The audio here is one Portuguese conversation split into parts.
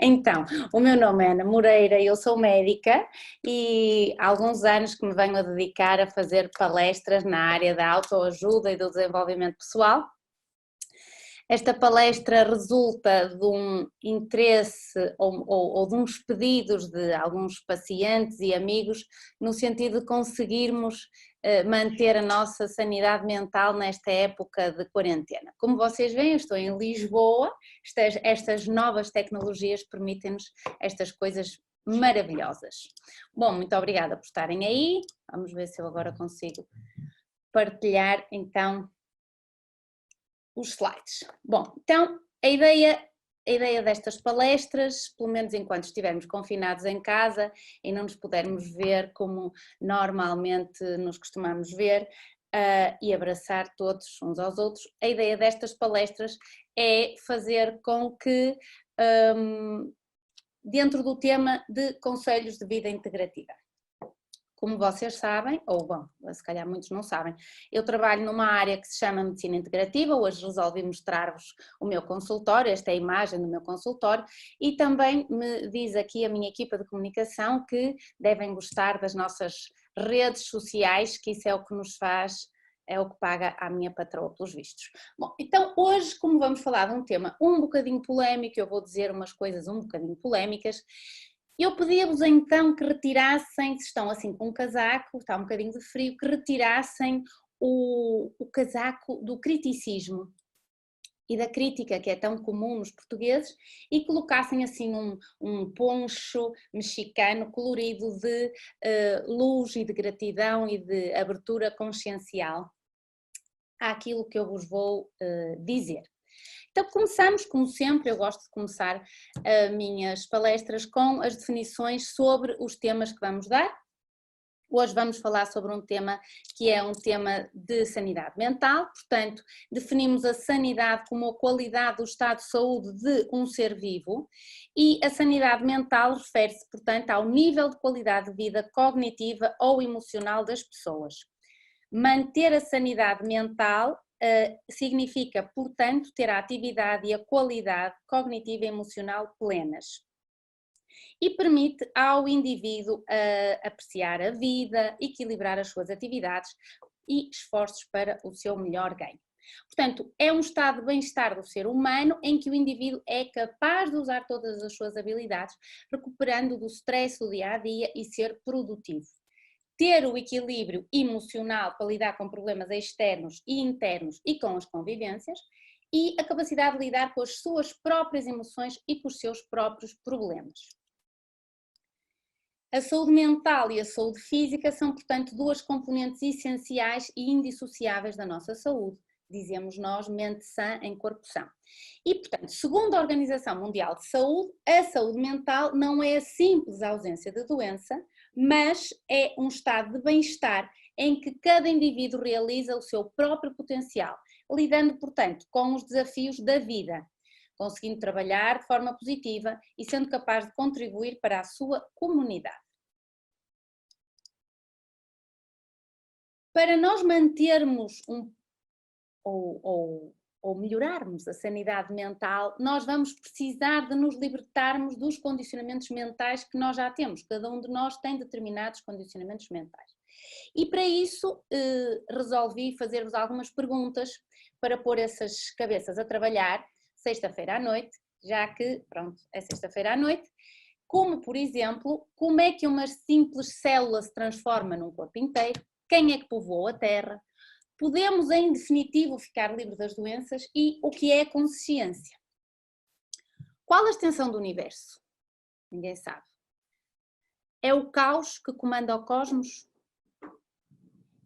Então, o meu nome é Ana Moreira, eu sou médica e há alguns anos que me venho a dedicar a fazer palestras na área da autoajuda e do desenvolvimento pessoal. Esta palestra resulta de um interesse ou de uns pedidos de alguns pacientes e amigos no sentido de conseguirmos manter a nossa sanidade mental nesta época de quarentena. Como vocês veem, eu estou em Lisboa, estas novas tecnologias permitem-nos estas coisas maravilhosas. Bom, muito obrigada por estarem aí, vamos ver se eu agora consigo partilhar então os slides. Bom, então a ideia destas palestras, pelo menos enquanto estivermos confinados em casa e não nos pudermos ver como normalmente nos costumamos ver e abraçar todos uns aos outros, a ideia destas palestras é fazer com que, dentro do tema de conselhos de vida integrativa. Como vocês sabem, ou bom, se calhar muitos não sabem, eu trabalho numa área que se chama Medicina Integrativa, hoje resolvi mostrar-vos o meu consultório, esta é a imagem do meu consultório, e também me diz aqui a minha equipa de comunicação que devem gostar das nossas redes sociais, que isso é o que nos faz, é o que paga à minha patroa pelos vistos. Bom, então hoje, como vamos falar de um tema um bocadinho polémico, eu vou dizer umas coisas um bocadinho polémicas, eu pedia-vos então que retirassem, se estão assim com um casaco, está um bocadinho de frio, que retirassem o casaco do criticismo e da crítica que é tão comum nos portugueses e colocassem assim um poncho mexicano colorido de luz e de gratidão e de abertura consciencial àquilo que eu vos vou dizer. Então começamos, como sempre, eu gosto de começar as minhas palestras com as definições sobre os temas que vamos dar. Hoje vamos falar sobre um tema que é um tema de sanidade mental, portanto definimos a sanidade como a qualidade do estado de saúde de um ser vivo e a sanidade mental refere-se, portanto, ao nível de qualidade de vida cognitiva ou emocional das pessoas. Manter a sanidade mental significa, portanto, ter a atividade e a qualidade cognitiva e emocional plenas. E permite ao indivíduo apreciar a vida, equilibrar as suas atividades e esforços para o seu melhor ganho. Portanto, é um estado de bem-estar do ser humano em que o indivíduo é capaz de usar todas as suas habilidades, recuperando do stress do dia-a-dia e ser produtivo. Ter o equilíbrio emocional para lidar com problemas externos e internos e com as convivências e a capacidade de lidar com as suas próprias emoções e com os seus próprios problemas. A saúde mental e a saúde física são, portanto, duas componentes essenciais e indissociáveis da nossa saúde. Dizemos nós, mente sã em corpo são. E, portanto, segundo a Organização Mundial de Saúde, a saúde mental não é a simples ausência de doença, mas é um estado de bem-estar em que cada indivíduo realiza o seu próprio potencial, lidando, portanto, com os desafios da vida, conseguindo trabalhar de forma positiva e sendo capaz de contribuir para a sua comunidade. Para nós mantermos ou melhorarmos a sanidade mental, nós vamos precisar de nos libertarmos dos condicionamentos mentais que nós já temos. Cada um de nós tem determinados condicionamentos mentais. E para isso resolvi fazer-vos algumas perguntas para pôr essas cabeças a trabalhar sexta-feira à noite, já que, pronto, é sexta-feira à noite, como por exemplo, como é que uma simples célula se transforma num corpo inteiro, quem é que povoou a Terra, podemos em definitivo ficar livres das doenças e o que é a consciência. Qual a extensão do universo? Ninguém sabe. É o caos que comanda o cosmos?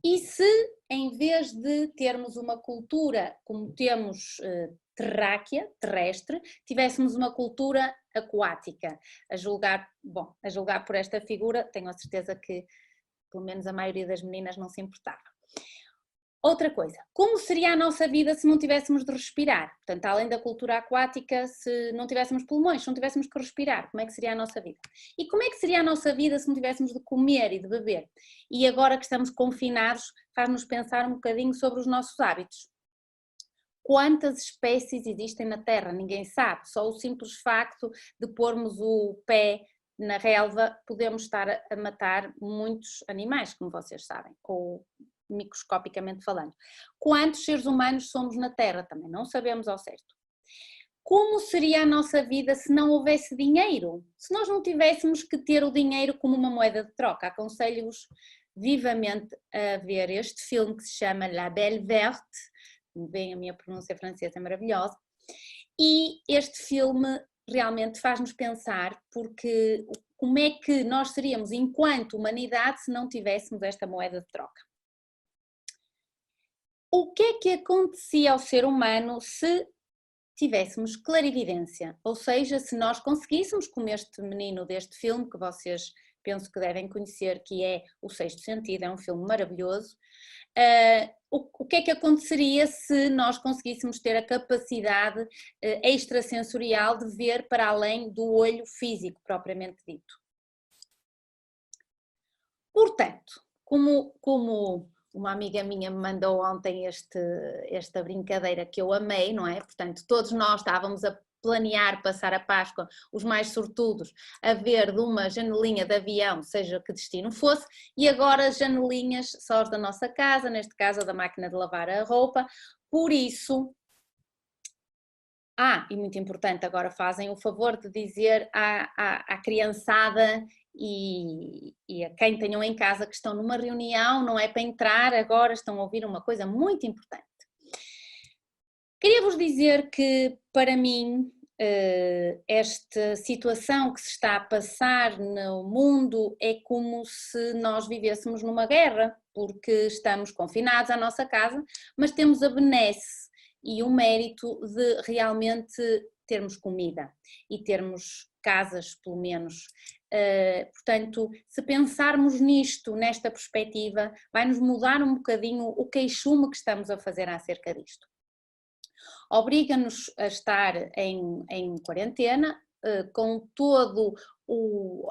E se, em vez de termos uma cultura como temos terráquea, terrestre, tivéssemos uma cultura aquática, a julgar por esta figura, tenho a certeza que pelo menos a maioria das meninas não se importava. Outra coisa, como seria a nossa vida se não tivéssemos de respirar? Portanto, além da cultura aquática, se não tivéssemos pulmões, se não tivéssemos que respirar, como é que seria a nossa vida? E como é que seria a nossa vida se não tivéssemos de comer e de beber? E agora que estamos confinados, faz-nos pensar um bocadinho sobre os nossos hábitos. quantas espécies existem na Terra, ninguém sabe, só o simples facto de pormos o pé na relva podemos estar a matar muitos animais, como vocês sabem, ou microscopicamente falando. Quantos seres humanos somos na Terra também não sabemos ao certo. Como seria a nossa vida se não houvesse dinheiro? Se nós não tivéssemos que ter o dinheiro como uma moeda de troca? Aconselho-vos vivamente a ver este filme que se chama La Belle Verte, bem, a minha pronúncia francesa é maravilhosa, e este filme realmente faz-nos pensar porque como é que nós seríamos enquanto humanidade se não tivéssemos esta moeda de troca. O que é que acontecia ao ser humano se tivéssemos clarividência, ou seja, se nós conseguíssemos, como este menino deste filme, que vocês penso que devem conhecer, que é O Sexto Sentido, é um filme maravilhoso, o que é que aconteceria se nós conseguíssemos ter a capacidade extrasensorial de ver para além do olho físico, propriamente dito? Portanto, como uma amiga minha me mandou ontem esta brincadeira que eu amei, não é? Portanto, todos nós estávamos a planear passar a Páscoa, os mais sortudos, a ver de uma janelinha de avião, seja que destino fosse, e agora as janelinhas só as da nossa casa, neste caso a da máquina de lavar a roupa, por isso... e muito importante, agora fazem o favor de dizer à criançada e a quem tenham em casa que estão numa reunião, não é para entrar agora, estão a ouvir uma coisa muito importante. Queria-vos dizer que, para mim, esta situação que se está a passar no mundo é como se nós vivêssemos numa guerra, porque estamos confinados à nossa casa, mas temos a benesse e o mérito de realmente termos comida e termos casas, pelo menos. Portanto, se pensarmos nisto, nesta perspectiva, vai-nos mudar um bocadinho o queixume que estamos a fazer acerca disto. Obriga-nos a estar em quarentena, com todo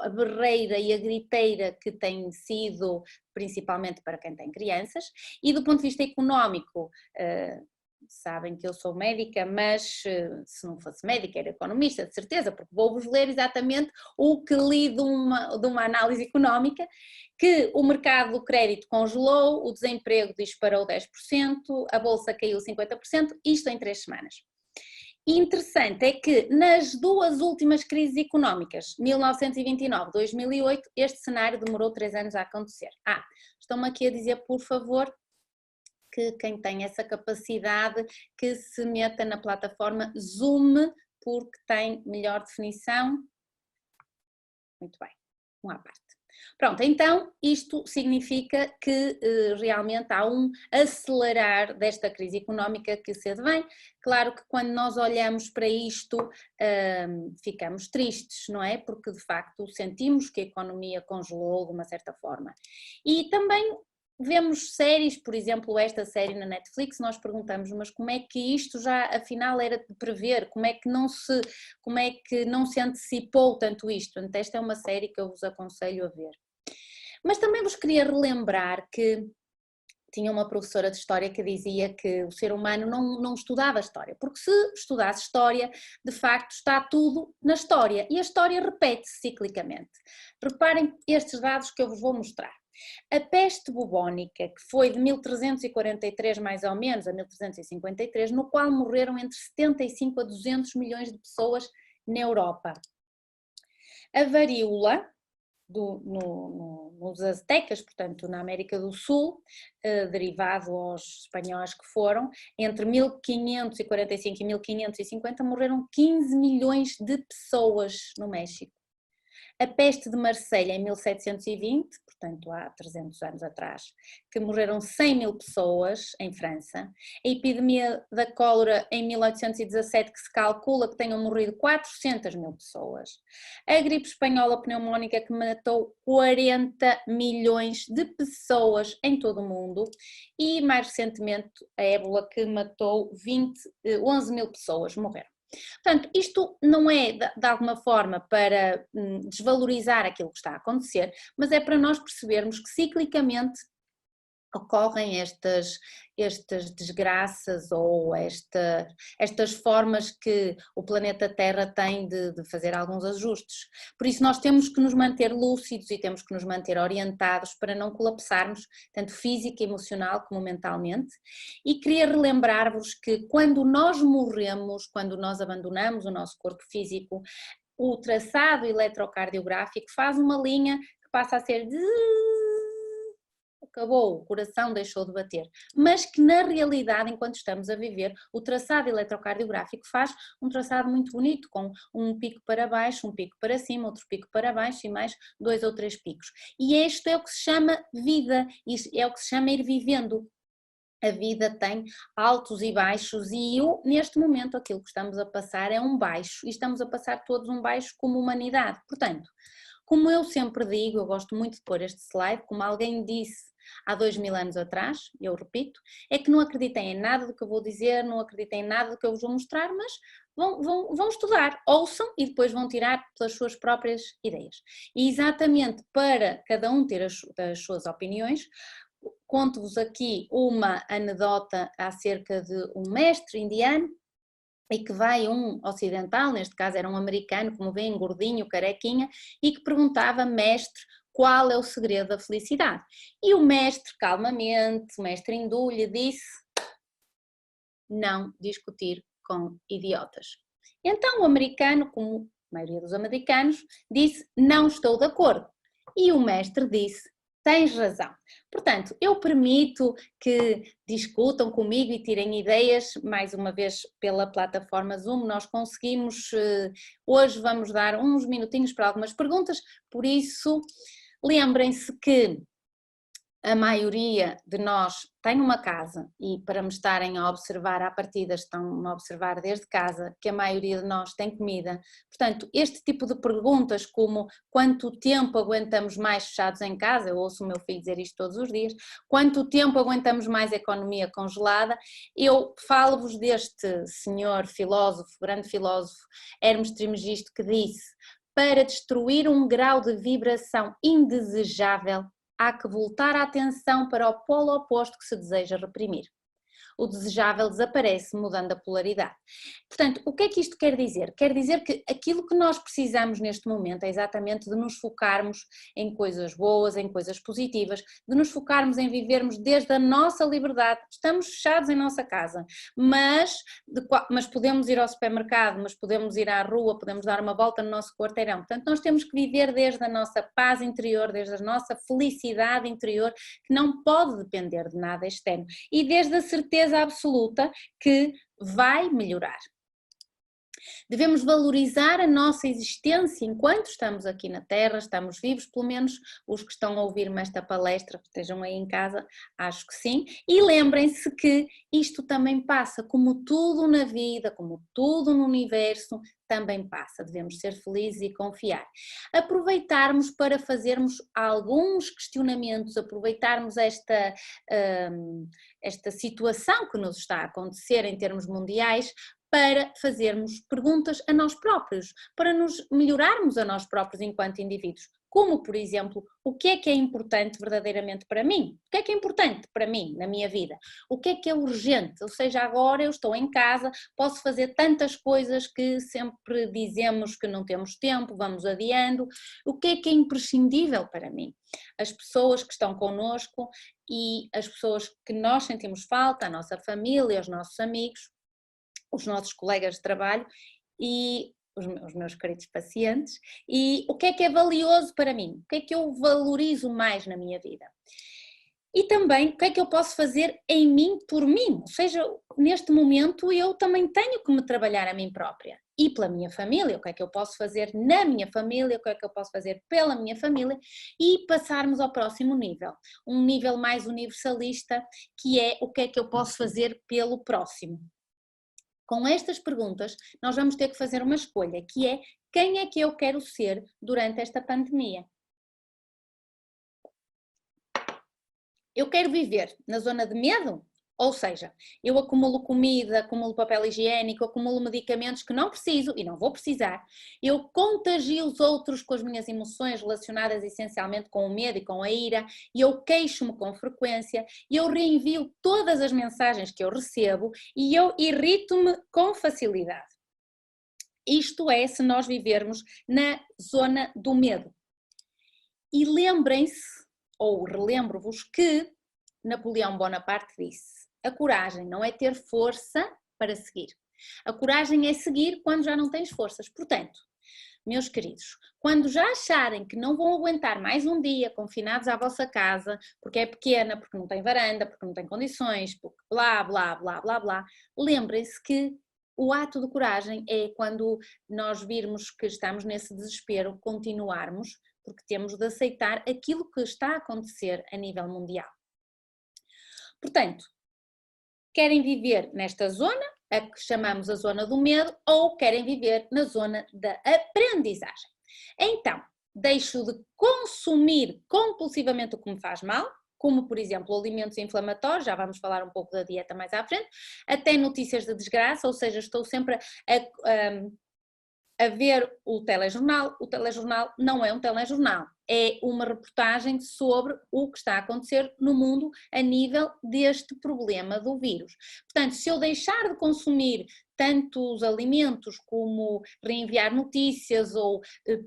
a barreira e a griteira que tem sido, principalmente para quem tem crianças, e do ponto de vista económico, sabem que eu sou médica, mas se não fosse médica era economista, de certeza, porque vou-vos ler exatamente o que li de uma análise económica, que o mercado do crédito congelou, o desemprego disparou 10%, a bolsa caiu 50%, isto em 3 semanas. E interessante é que nas 2 últimas crises económicas, 1929 e 2008, este cenário demorou 3 anos a acontecer. Estão-me aqui a dizer, por favor, que quem tem essa capacidade que se meta na plataforma Zoom, porque tem melhor definição. Muito bem, à parte. Pronto, então isto significa que realmente há um acelerar desta crise económica que se advém. Claro que quando nós olhamos para isto ficamos tristes, não é? Porque de facto sentimos que a economia congelou de uma certa forma. E também vemos séries, por exemplo esta série na Netflix, nós perguntamos, mas como é que isto já afinal era de prever, como é que não se antecipou tanto isto? Portanto, esta é uma série que eu vos aconselho a ver. Mas também vos queria relembrar que tinha uma professora de História que dizia que o ser humano não estudava História, porque se estudasse História, de facto está tudo na História, e a História repete-se ciclicamente. Reparem estes dados que eu vos vou mostrar. A peste bubónica, que foi de 1343 mais ou menos a 1353, no qual morreram entre 75 a 200 milhões de pessoas na Europa. A varíola, nos aztecas, portanto na América do Sul, derivado aos espanhóis que foram, entre 1545 e 1550 morreram 15 milhões de pessoas no México. A peste de Marselha em 1720, portanto há 300 anos atrás, que morreram 100 mil pessoas em França. A epidemia da cólera em 1817, que se calcula que tenham morrido 400 mil pessoas. A gripe espanhola pneumónica, que matou 40 milhões de pessoas em todo o mundo. E mais recentemente a ébola, que matou 11 mil pessoas, morreram. Portanto, isto não é de alguma forma para desvalorizar aquilo que está a acontecer, mas é para nós percebermos que ciclicamente ocorrem estas desgraças ou estas formas que o planeta Terra tem de fazer alguns ajustes. Por isso nós temos que nos manter lúcidos e temos que nos manter orientados para não colapsarmos, tanto física, emocional como mentalmente. E queria relembrar-vos que quando nós morremos, quando nós abandonamos o nosso corpo físico, o traçado eletrocardiográfico faz uma linha que passa a ser de... acabou, o coração deixou de bater, mas que na realidade, enquanto estamos a viver, o traçado eletrocardiográfico faz um traçado muito bonito, com um pico para baixo, um pico para cima, outro pico para baixo e mais 2 ou 3 picos. E isto é o que se chama vida, isto é o que se chama ir vivendo. A vida tem altos e baixos e neste momento aquilo que estamos a passar é um baixo e estamos a passar todos um baixo como humanidade. Portanto, como eu sempre digo, eu gosto muito de pôr este slide, como alguém disse há 2000 anos atrás, eu repito, é que não acreditem em nada do que eu vou dizer, não acreditem em nada do que eu vos vou mostrar, mas vão estudar, ouçam e depois vão tirar pelas suas próprias ideias. E exatamente para cada um ter as suas opiniões, conto-vos aqui uma anedota acerca de um mestre indiano e que vai um ocidental, neste caso era um americano, como vêem, gordinho, carequinha, e que perguntava, mestre, qual é o segredo da felicidade? E o mestre, calmamente, o mestre hindu lhe disse, não discutir com idiotas. Então o americano, como a maioria dos americanos, disse, não estou de acordo. E o mestre disse, tens razão. Portanto, eu permito que discutam comigo e tirem ideias, mais uma vez pela plataforma Zoom, nós conseguimos, hoje vamos dar uns minutinhos para algumas perguntas, por isso lembrem-se que a maioria de nós tem uma casa e para me estarem a observar à partida estão a observar desde casa que a maioria de nós tem comida. Portanto, este tipo de perguntas como quanto tempo aguentamos mais fechados em casa, eu ouço o meu filho dizer isto todos os dias, quanto tempo aguentamos mais a economia congelada, eu falo-vos deste senhor filósofo, grande filósofo, Hermes Trismegisto, que disse, para destruir um grau de vibração indesejável, há que voltar a atenção para o polo oposto que se deseja reprimir. O desejável desaparece, mudando a polaridade. Portanto, o que é que isto quer dizer? Quer dizer que aquilo que nós precisamos neste momento é exatamente de nos focarmos em coisas boas, em coisas positivas, de nos focarmos em vivermos desde a nossa liberdade. Estamos fechados em nossa casa, mas podemos ir ao supermercado, mas podemos ir à rua, podemos dar uma volta no nosso quarteirão. Portanto, nós temos que viver desde a nossa paz interior, desde a nossa felicidade interior, que não pode depender de nada externo. E desde a certeza absoluta que vai melhorar. Devemos valorizar a nossa existência enquanto estamos aqui na Terra, estamos vivos, pelo menos os que estão a ouvir-me esta palestra, que estejam aí em casa, acho que sim, e lembrem-se que isto também passa, como tudo na vida, como tudo no universo, também passa, devemos ser felizes e confiar. Aproveitarmos para fazermos alguns questionamentos, aproveitarmos esta situação que nos está a acontecer em termos mundiais, para fazermos perguntas a nós próprios, para nos melhorarmos a nós próprios enquanto indivíduos. Como, por exemplo, o que é importante verdadeiramente para mim? O que é importante para mim na minha vida? O que é urgente? Ou seja, agora eu estou em casa, posso fazer tantas coisas que sempre dizemos que não temos tempo, vamos adiando. O que é imprescindível para mim? As pessoas que estão connosco e as pessoas que nós sentimos falta, a nossa família, os nossos amigos, os nossos colegas de trabalho e os meus queridos pacientes, e o que é valioso para mim, o que é eu valorizo mais na minha vida. E também o que é eu posso fazer em mim por mim, ou seja, neste momento eu também tenho que me trabalhar a mim própria e pela minha família, o que é eu posso fazer na minha família, o que é eu posso fazer pela minha família e passarmos ao próximo nível, um nível mais universalista, que é o que é eu posso fazer pelo próximo. Com estas perguntas, nós vamos ter que fazer uma escolha, que é quem é que eu quero ser durante esta pandemia? Eu quero viver na zona de medo Ou seja, eu acumulo comida, acumulo papel higiênico, acumulo medicamentos que não preciso e não vou precisar. Eu contagio os outros com as minhas emoções relacionadas essencialmente com o medo e com a ira, e eu queixo-me com frequência, e eu reenvio todas as mensagens que eu recebo e eu irrito-me com facilidade. Isto é se nós vivermos na zona do medo. E lembrem-se, ou relembro-vos, que Napoleão Bonaparte disse: a coragem não é ter força para seguir. A coragem é seguir quando já não tens forças. Portanto, meus queridos, quando já acharem que não vão aguentar mais um dia confinados à vossa casa, porque é pequena, porque não tem varanda, porque não tem condições, porque blá, blá, blá, blá, blá, lembrem-se que o ato de coragem é quando nós virmos que estamos nesse desespero, continuarmos, porque temos de aceitar aquilo que está a acontecer a nível mundial. Portanto, querem viver nesta zona, a que chamamos a zona do medo, ou querem viver na zona da aprendizagem? Então, deixo de consumir compulsivamente o que me faz mal, como por exemplo alimentos inflamatórios, já vamos falar um pouco da dieta mais à frente, até notícias de desgraça, ou seja, estou sempre a ver o telejornal não é um telejornal, é uma reportagem sobre o que está a acontecer no mundo a nível deste problema do vírus. Portanto, se eu deixar de consumir tantos alimentos como reenviar notícias ou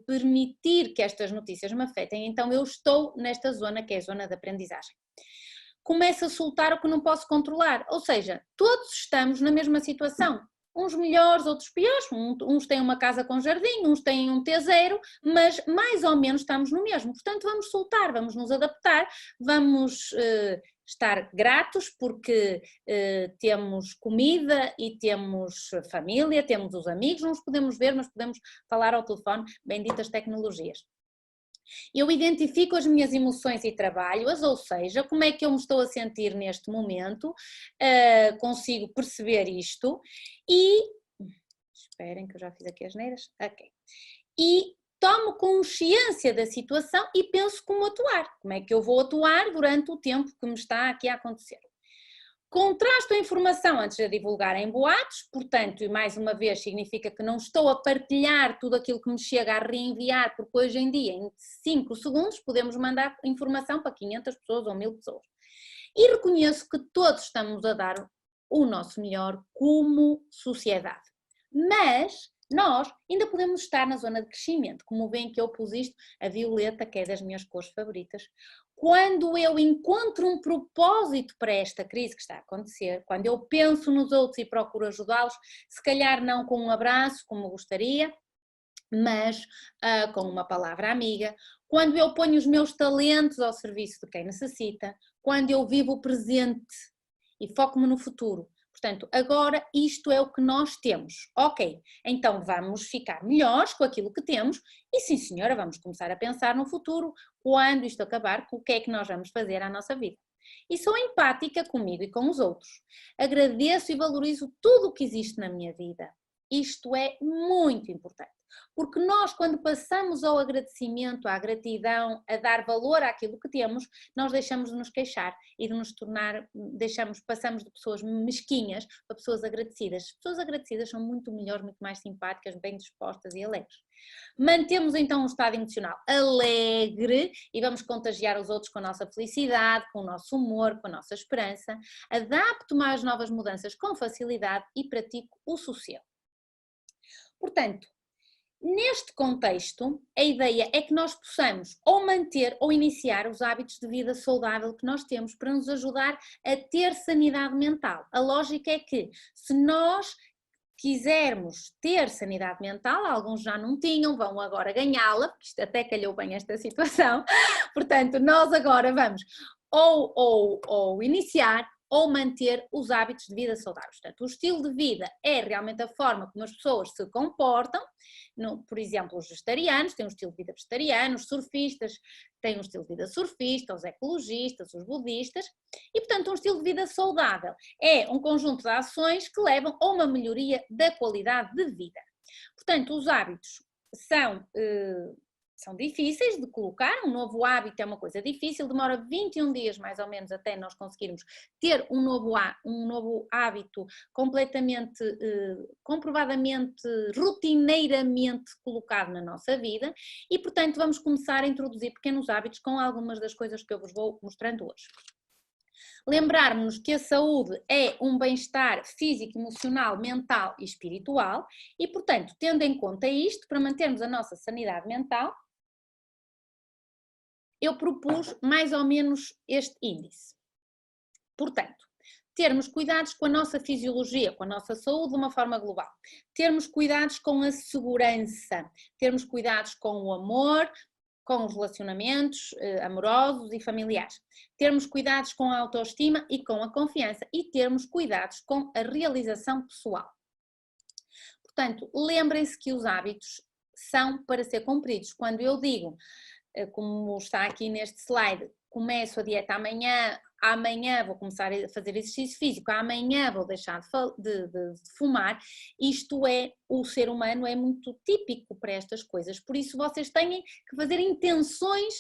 permitir que estas notícias me afetem, então eu estou nesta zona que é a zona de aprendizagem. Começo a soltar o que não posso controlar, ou seja, todos estamos na mesma situação. Uns melhores, outros piores, uns têm uma casa com jardim, uns têm um T0, mas mais ou menos estamos no mesmo. Portanto, vamos soltar, vamos nos adaptar, vamos estar gratos porque temos comida e temos família, temos os amigos, não os podemos ver, mas podemos falar ao telefone, benditas tecnologias. Eu identifico as minhas emoções e trabalho-as, ou seja, como é que eu me estou a sentir neste momento, consigo perceber isto e, esperem que eu já fiz aqui as neiras, ok, e tomo consciência da situação e penso como atuar, como é que eu vou atuar durante o tempo que me está aqui a acontecer. Contrasto a informação antes de a divulgar em boatos, portanto, e mais uma vez significa que não estou a partilhar tudo aquilo que me chega a reenviar, porque hoje em dia, em 5 segundos, podemos mandar informação para 500 pessoas ou 1000 pessoas. E reconheço que todos estamos a dar o nosso melhor como sociedade. Mas nós ainda podemos estar na zona de crescimento, como veem que eu pus isto, a violeta, que é das minhas cores favoritas. Quando eu encontro um propósito para esta crise que está a acontecer, quando eu penso nos outros e procuro ajudá-los, se calhar não com um abraço, como gostaria, mas com uma palavra amiga, quando eu ponho os meus talentos ao serviço de quem necessita, quando eu vivo o presente e foco-me no futuro. Portanto, agora isto é o que nós temos. Ok, então vamos ficar melhores com aquilo que temos e sim senhora, vamos começar a pensar no futuro, quando isto acabar, o que é que nós vamos fazer à nossa vida. E sou empática comigo e com os outros. Agradeço e valorizo tudo o que existe na minha vida. Isto é muito importante, porque nós quando passamos ao agradecimento, à gratidão, a dar valor àquilo que temos, nós deixamos de nos queixar e de nos tornar, passamos de pessoas mesquinhas para pessoas agradecidas. As pessoas agradecidas são muito melhores, muito mais simpáticas, bem dispostas e alegres. Mantemos então um estado emocional alegre e vamos contagiar os outros com a nossa felicidade, com o nosso humor, com a nossa esperança. Adapto-me às novas mudanças com facilidade e pratico o sossego. Portanto, neste contexto, a ideia é que nós possamos ou manter ou iniciar os hábitos de vida saudável que nós temos para nos ajudar a ter sanidade mental. A lógica é que se nós quisermos ter sanidade mental, alguns já não tinham, vão agora ganhá-la, porque isto até calhou bem esta situação, portanto nós agora vamos ou iniciar ou manter os hábitos de vida saudáveis. Portanto, o estilo de vida é realmente a forma como as pessoas se comportam. Por exemplo, os vegetarianos têm um estilo de vida vegetariano, os surfistas têm um estilo de vida surfista, os ecologistas, os budistas, e portanto um estilo de vida saudável é um conjunto de ações que levam a uma melhoria da qualidade de vida. Portanto, os hábitos são são difíceis de colocar, um novo hábito é uma coisa difícil, demora 21 dias mais ou menos até nós conseguirmos ter um novo hábito completamente, comprovadamente, rotineiramente colocado na nossa vida e, portanto, vamos começar a introduzir pequenos hábitos com algumas das coisas que eu vos vou mostrando hoje. Lembrarmos que a saúde é um bem-estar físico, emocional, mental e espiritual e, portanto, tendo em conta isto, para mantermos a nossa sanidade mental, eu propus mais ou menos este índice. Portanto, termos cuidados com a nossa fisiologia, com a nossa saúde de uma forma global. Termos cuidados com a segurança, termos cuidados com o amor, com os relacionamentos amorosos e familiares. Termos cuidados com a autoestima e com a confiança e termos cuidados com a realização pessoal. Portanto, lembrem-se que os hábitos são para ser cumpridos. Quando eu digo, como está aqui neste slide, começo a dieta amanhã vou começar a fazer exercício físico, amanhã vou deixar de fumar, isto é, o ser humano é muito típico para estas coisas, por isso vocês têm que fazer intenções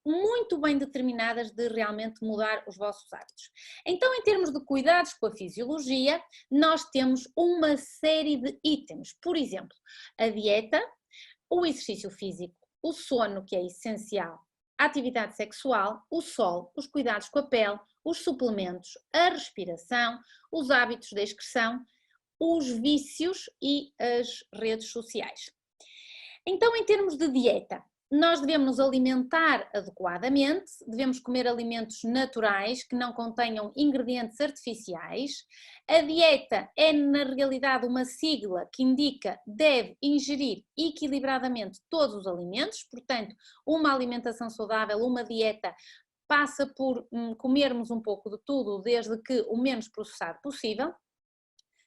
muito bem determinadas de realmente mudar os vossos hábitos. Então, em termos de cuidados com a fisiologia, nós temos uma série de itens, por exemplo, a dieta, o exercício físico, o sono, que é essencial, a atividade sexual, o sol, os cuidados com a pele, os suplementos, a respiração, os hábitos de excreção, os vícios e as redes sociais. Então, em termos de dieta, nós devemos nos alimentar adequadamente, devemos comer alimentos naturais que não contenham ingredientes artificiais. A dieta é, na realidade, uma sigla que indica deve ingerir equilibradamente todos os alimentos, portanto, uma alimentação saudável, uma dieta passa por comermos um pouco de tudo, desde que o menos processado possível.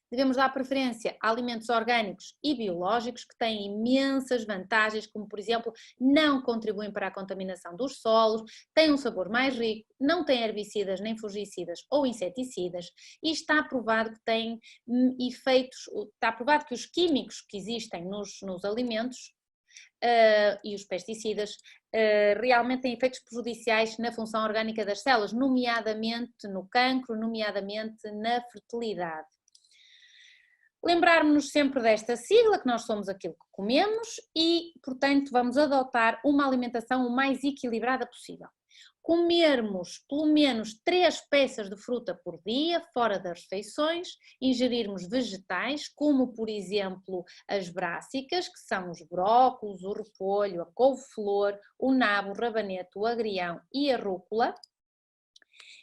Devemos dar preferência a alimentos orgânicos e biológicos que têm imensas vantagens, como por exemplo, não contribuem para a contaminação dos solos, têm um sabor mais rico, não têm herbicidas nem fungicidas ou inseticidas e está provado que têm efeitos, está provado que os químicos que existem nos alimentos e os pesticidas realmente têm efeitos prejudiciais na função orgânica das células, nomeadamente no cancro, nomeadamente na fertilidade. Lembrarmos-nos sempre desta sigla, que nós somos aquilo que comemos e, portanto, vamos adotar uma alimentação o mais equilibrada possível. Comermos pelo menos 3 peças de fruta por dia, fora das refeições, ingerirmos vegetais, como por exemplo as brássicas, que são os brócolos, o repolho, a couve-flor, o nabo, o rabanete, o agrião e a rúcula.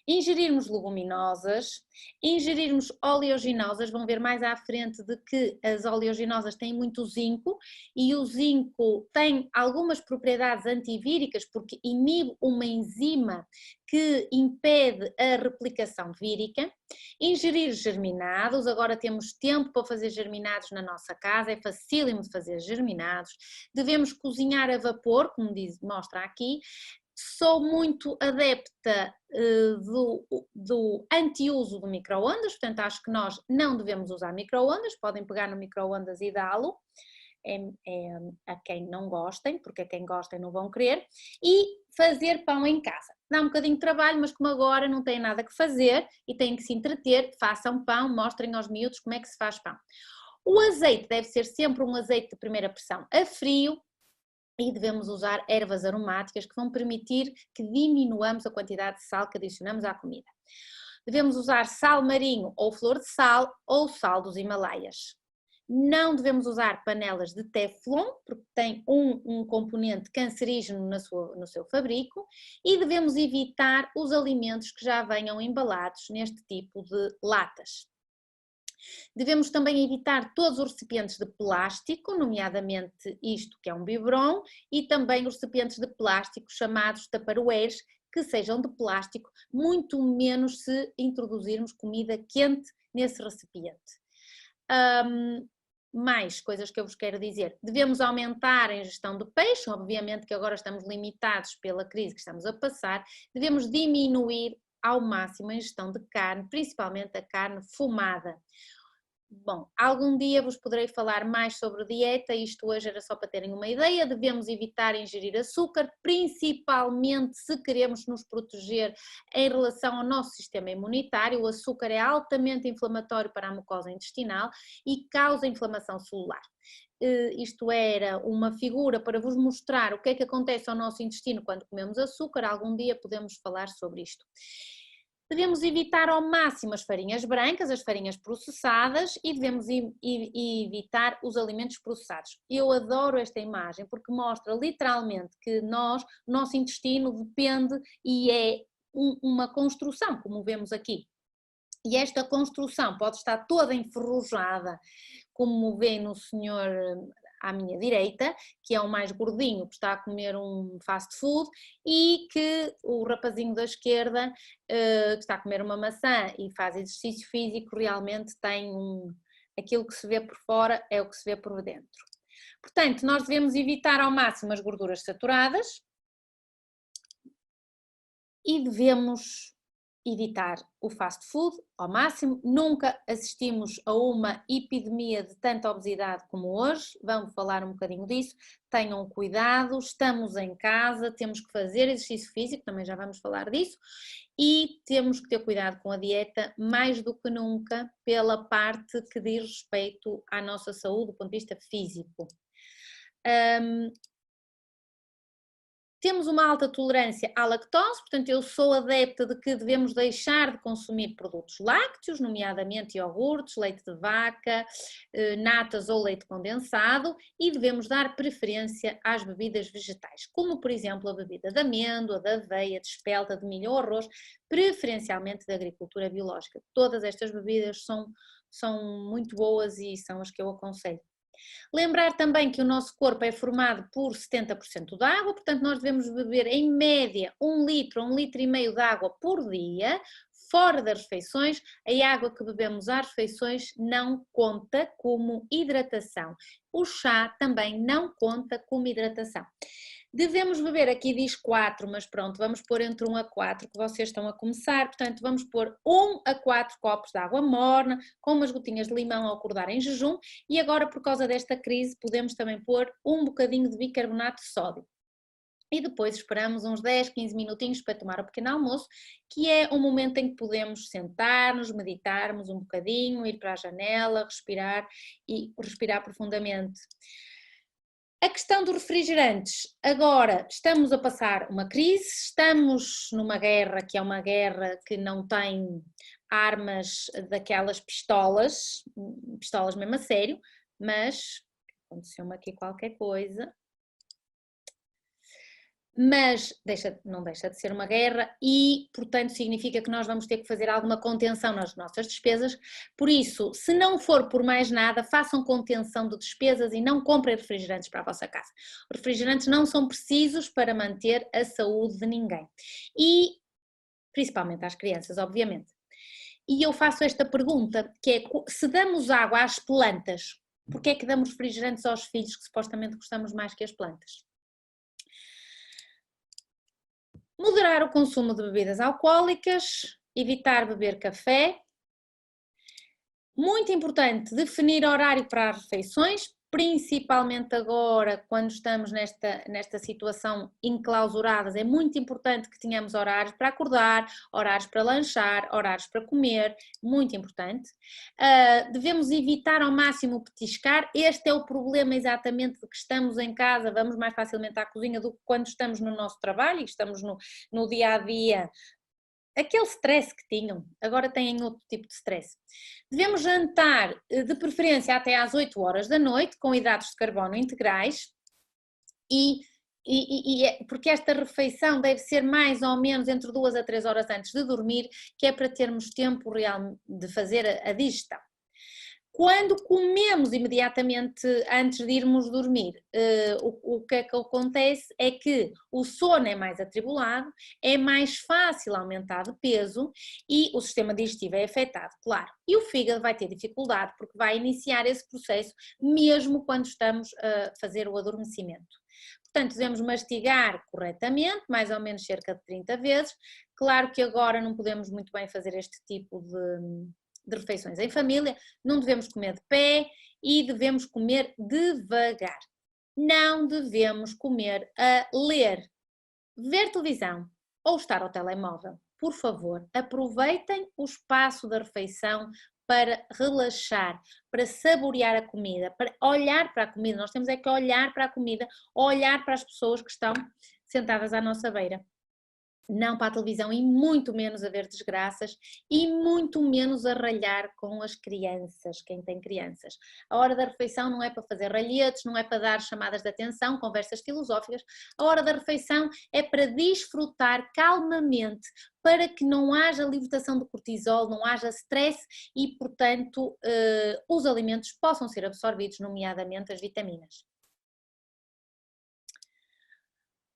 Ingerirmos leguminosas, ingerirmos oleaginosas, vão ver mais à frente de que as oleaginosas têm muito zinco e o zinco tem algumas propriedades antivíricas porque inibe uma enzima que impede a replicação vírica. Ingerir germinados, agora temos tempo para fazer germinados na nossa casa, é facílimo de fazer germinados. Devemos cozinhar a vapor, como mostra aqui. Sou muito adepta do anti-uso do micro-ondas, portanto acho que nós não devemos usar micro-ondas, podem pegar no micro-ondas e dá-lo a quem não gostem, porque a quem gostem não vão querer, e fazer pão em casa. Dá um bocadinho de trabalho, mas como agora não têm nada que fazer e têm que se entreter, façam pão, mostrem aos miúdos como é que se faz pão. O azeite deve ser sempre um azeite de primeira pressão a frio, e devemos usar ervas aromáticas que vão permitir que diminuamos a quantidade de sal que adicionamos à comida. Devemos usar sal marinho ou flor de sal ou sal dos Himalaias. Não devemos usar panelas de teflon, porque tem um componente cancerígeno no seu fabrico, e devemos evitar os alimentos que já venham embalados neste tipo de latas. Devemos também evitar todos os recipientes de plástico, nomeadamente isto que é um biberon, e também os recipientes de plástico chamados tupperwares, que sejam de plástico, muito menos se introduzirmos comida quente nesse recipiente. Mais coisas que eu vos quero dizer. Devemos aumentar a ingestão de peixe, obviamente que agora estamos limitados pela crise que estamos a passar. Devemos diminuir ao máximo a ingestão de carne, principalmente a carne fumada. Bom, algum dia vos poderei falar mais sobre dieta, isto hoje era só para terem uma ideia. Devemos evitar ingerir açúcar, principalmente se queremos nos proteger em relação ao nosso sistema imunitário. O açúcar é altamente inflamatório para a mucosa intestinal e causa inflamação celular. Isto era uma figura para vos mostrar o que é que acontece ao nosso intestino quando comemos açúcar. Algum dia podemos falar sobre isto. Devemos evitar ao máximo as farinhas brancas, as farinhas processadas e devemos evitar os alimentos processados. Eu adoro esta imagem porque mostra literalmente que o nosso intestino depende e é uma construção, como vemos aqui. E esta construção pode estar toda enferrujada, como vê no senhor à minha direita, que é o mais gordinho, que está a comer um fast food, e que o rapazinho da esquerda, que está a comer uma maçã e faz exercício físico, realmente tem aquilo que se vê por fora é o que se vê por dentro. Portanto, nós devemos evitar ao máximo as gorduras saturadas e devemos evitar o fast food ao máximo. Nunca assistimos a uma epidemia de tanta obesidade como hoje, vamos falar um bocadinho disso. Tenham cuidado, estamos em casa, temos que fazer exercício físico, também já vamos falar disso, e temos que ter cuidado com a dieta mais do que nunca pela parte que diz respeito à nossa saúde do ponto de vista físico. Temos uma alta tolerância à lactose, portanto eu sou adepta de que devemos deixar de consumir produtos lácteos, nomeadamente iogurtes, leite de vaca, natas ou leite condensado, e devemos dar preferência às bebidas vegetais, como por exemplo a bebida de amêndoa, de aveia, de espelta, de milho ou arroz, preferencialmente da agricultura biológica. Todas estas bebidas são muito boas e são as que eu aconselho. Lembrar também que o nosso corpo é formado por 70% de água, portanto nós devemos beber em média 1 litro a 1,5 litro de água por dia, fora das refeições. A água que bebemos às refeições não conta como hidratação. O chá também não conta como hidratação. Devemos beber, aqui diz 4, mas pronto, vamos pôr entre 1 a 4, que vocês estão a começar, portanto vamos pôr 1 a 4 copos de água morna, com umas gotinhas de limão ao acordar em jejum, e agora por causa desta crise podemos também pôr um bocadinho de bicarbonato de sódio. E depois esperamos uns 10, 15 minutinhos para tomar o pequeno almoço, que é um momento em que podemos sentar-nos, meditarmos um bocadinho, ir para a janela, respirar e respirar profundamente. A questão dos refrigerantes, agora estamos a passar uma crise, estamos numa guerra que é uma guerra que não tem armas daquelas pistolas mesmo a sério, mas aconteceu-me aqui qualquer coisa. Mas não deixa de ser uma guerra e, portanto, significa que nós vamos ter que fazer alguma contenção nas nossas despesas. Por isso, se não for por mais nada, façam contenção de despesas e não comprem refrigerantes para a vossa casa. Os refrigerantes não são precisos para manter a saúde de ninguém e, principalmente às crianças, obviamente. E eu faço esta pergunta, que é, se damos água às plantas, porque é que damos refrigerantes aos filhos que supostamente gostamos mais que as plantas? Moderar o consumo de bebidas alcoólicas, evitar beber café. Muito importante, definir horário para as refeições, principalmente agora, quando estamos nesta situação enclausuradas, é muito importante que tenhamos horários para acordar, horários para lanchar, horários para comer, muito importante. Devemos evitar ao máximo petiscar, este é o problema exatamente de que estamos em casa, vamos mais facilmente à cozinha do que quando estamos no nosso trabalho e estamos no dia-a-dia. Aquele stress que tinham, agora têm outro tipo de stress. Devemos jantar de preferência até às 8 horas da noite, com hidratos de carbono integrais, porque esta refeição deve ser mais ou menos entre 2 a 3 horas antes de dormir, que é para termos tempo real de fazer a digestão. Quando comemos imediatamente antes de irmos dormir, o que é que acontece é que o sono é mais atribulado, é mais fácil aumentar de peso e o sistema digestivo é afetado, claro. E o fígado vai ter dificuldade porque vai iniciar esse processo mesmo quando estamos a fazer o adormecimento. Portanto, devemos mastigar corretamente, mais ou menos cerca de 30 vezes. Claro que agora não podemos muito bem fazer este tipo de refeições em família, não devemos comer de pé e devemos comer devagar. Não devemos comer a ler, ver televisão ou estar ao telemóvel. Por favor, aproveitem o espaço da refeição para relaxar, para saborear a comida, para olhar para a comida. Nós temos é que olhar para a comida, olhar para as pessoas que estão sentadas à nossa beira. Não para a televisão e muito menos a ver desgraças e muito menos a ralhar com as crianças, quem tem crianças. A hora da refeição não é para fazer ralhetes, não é para dar chamadas de atenção, conversas filosóficas. A hora da refeição é para desfrutar calmamente, para que não haja libertação de cortisol, não haja stress e, portanto, os alimentos possam ser absorvidos, nomeadamente as vitaminas.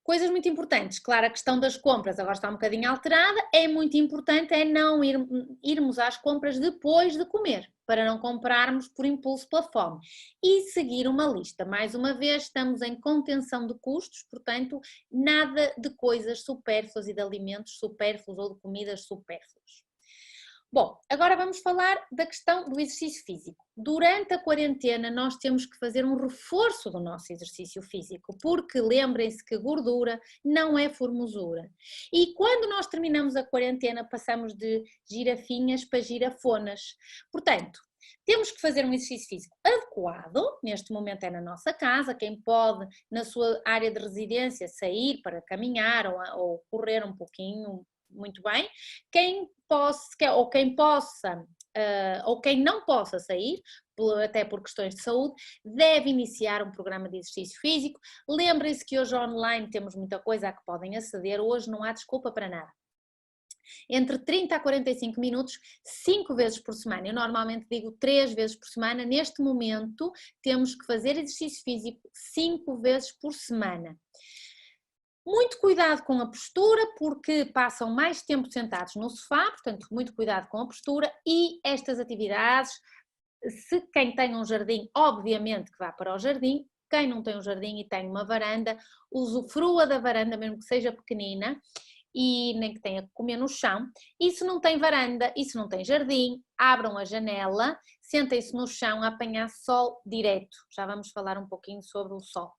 Coisas muito importantes, claro, a questão das compras agora está um bocadinho alterada, é muito importante não irmos às compras depois de comer, para não comprarmos por impulso pela fome. E seguir uma lista, mais uma vez estamos em contenção de custos, portanto nada de coisas supérfluas e de alimentos supérfluos ou de comidas supérfluas. Bom, agora vamos falar da questão do exercício físico. Durante a quarentena nós temos que fazer um reforço do nosso exercício físico, porque lembrem-se que gordura não é formosura. E quando nós terminamos a quarentena passamos de girafinhas para girafonas. Portanto, temos que fazer um exercício físico adequado, neste momento é na nossa casa, quem pode na sua área de residência sair para caminhar ou correr um pouquinho, muito bem, quem não possa sair, até por questões de saúde, deve iniciar um programa de exercício físico. Lembrem-se que hoje online temos muita coisa a que podem aceder, hoje não há desculpa para nada. Entre 30 a 45 minutos, 5 vezes por semana. Eu normalmente digo 3 vezes por semana. Neste momento temos que fazer exercício físico 5 vezes por semana. Muito cuidado com a postura, porque passam mais tempo sentados no sofá, portanto, muito cuidado com a postura e estas atividades, se quem tem um jardim, obviamente que vá para o jardim, quem não tem um jardim e tem uma varanda, usufrua da varanda, mesmo que seja pequenina, e nem que tenha que comer no chão, e se não tem varanda, e se não tem jardim, abram a janela, sentem-se no chão a apanhar sol direto, já vamos falar um pouquinho sobre o sol.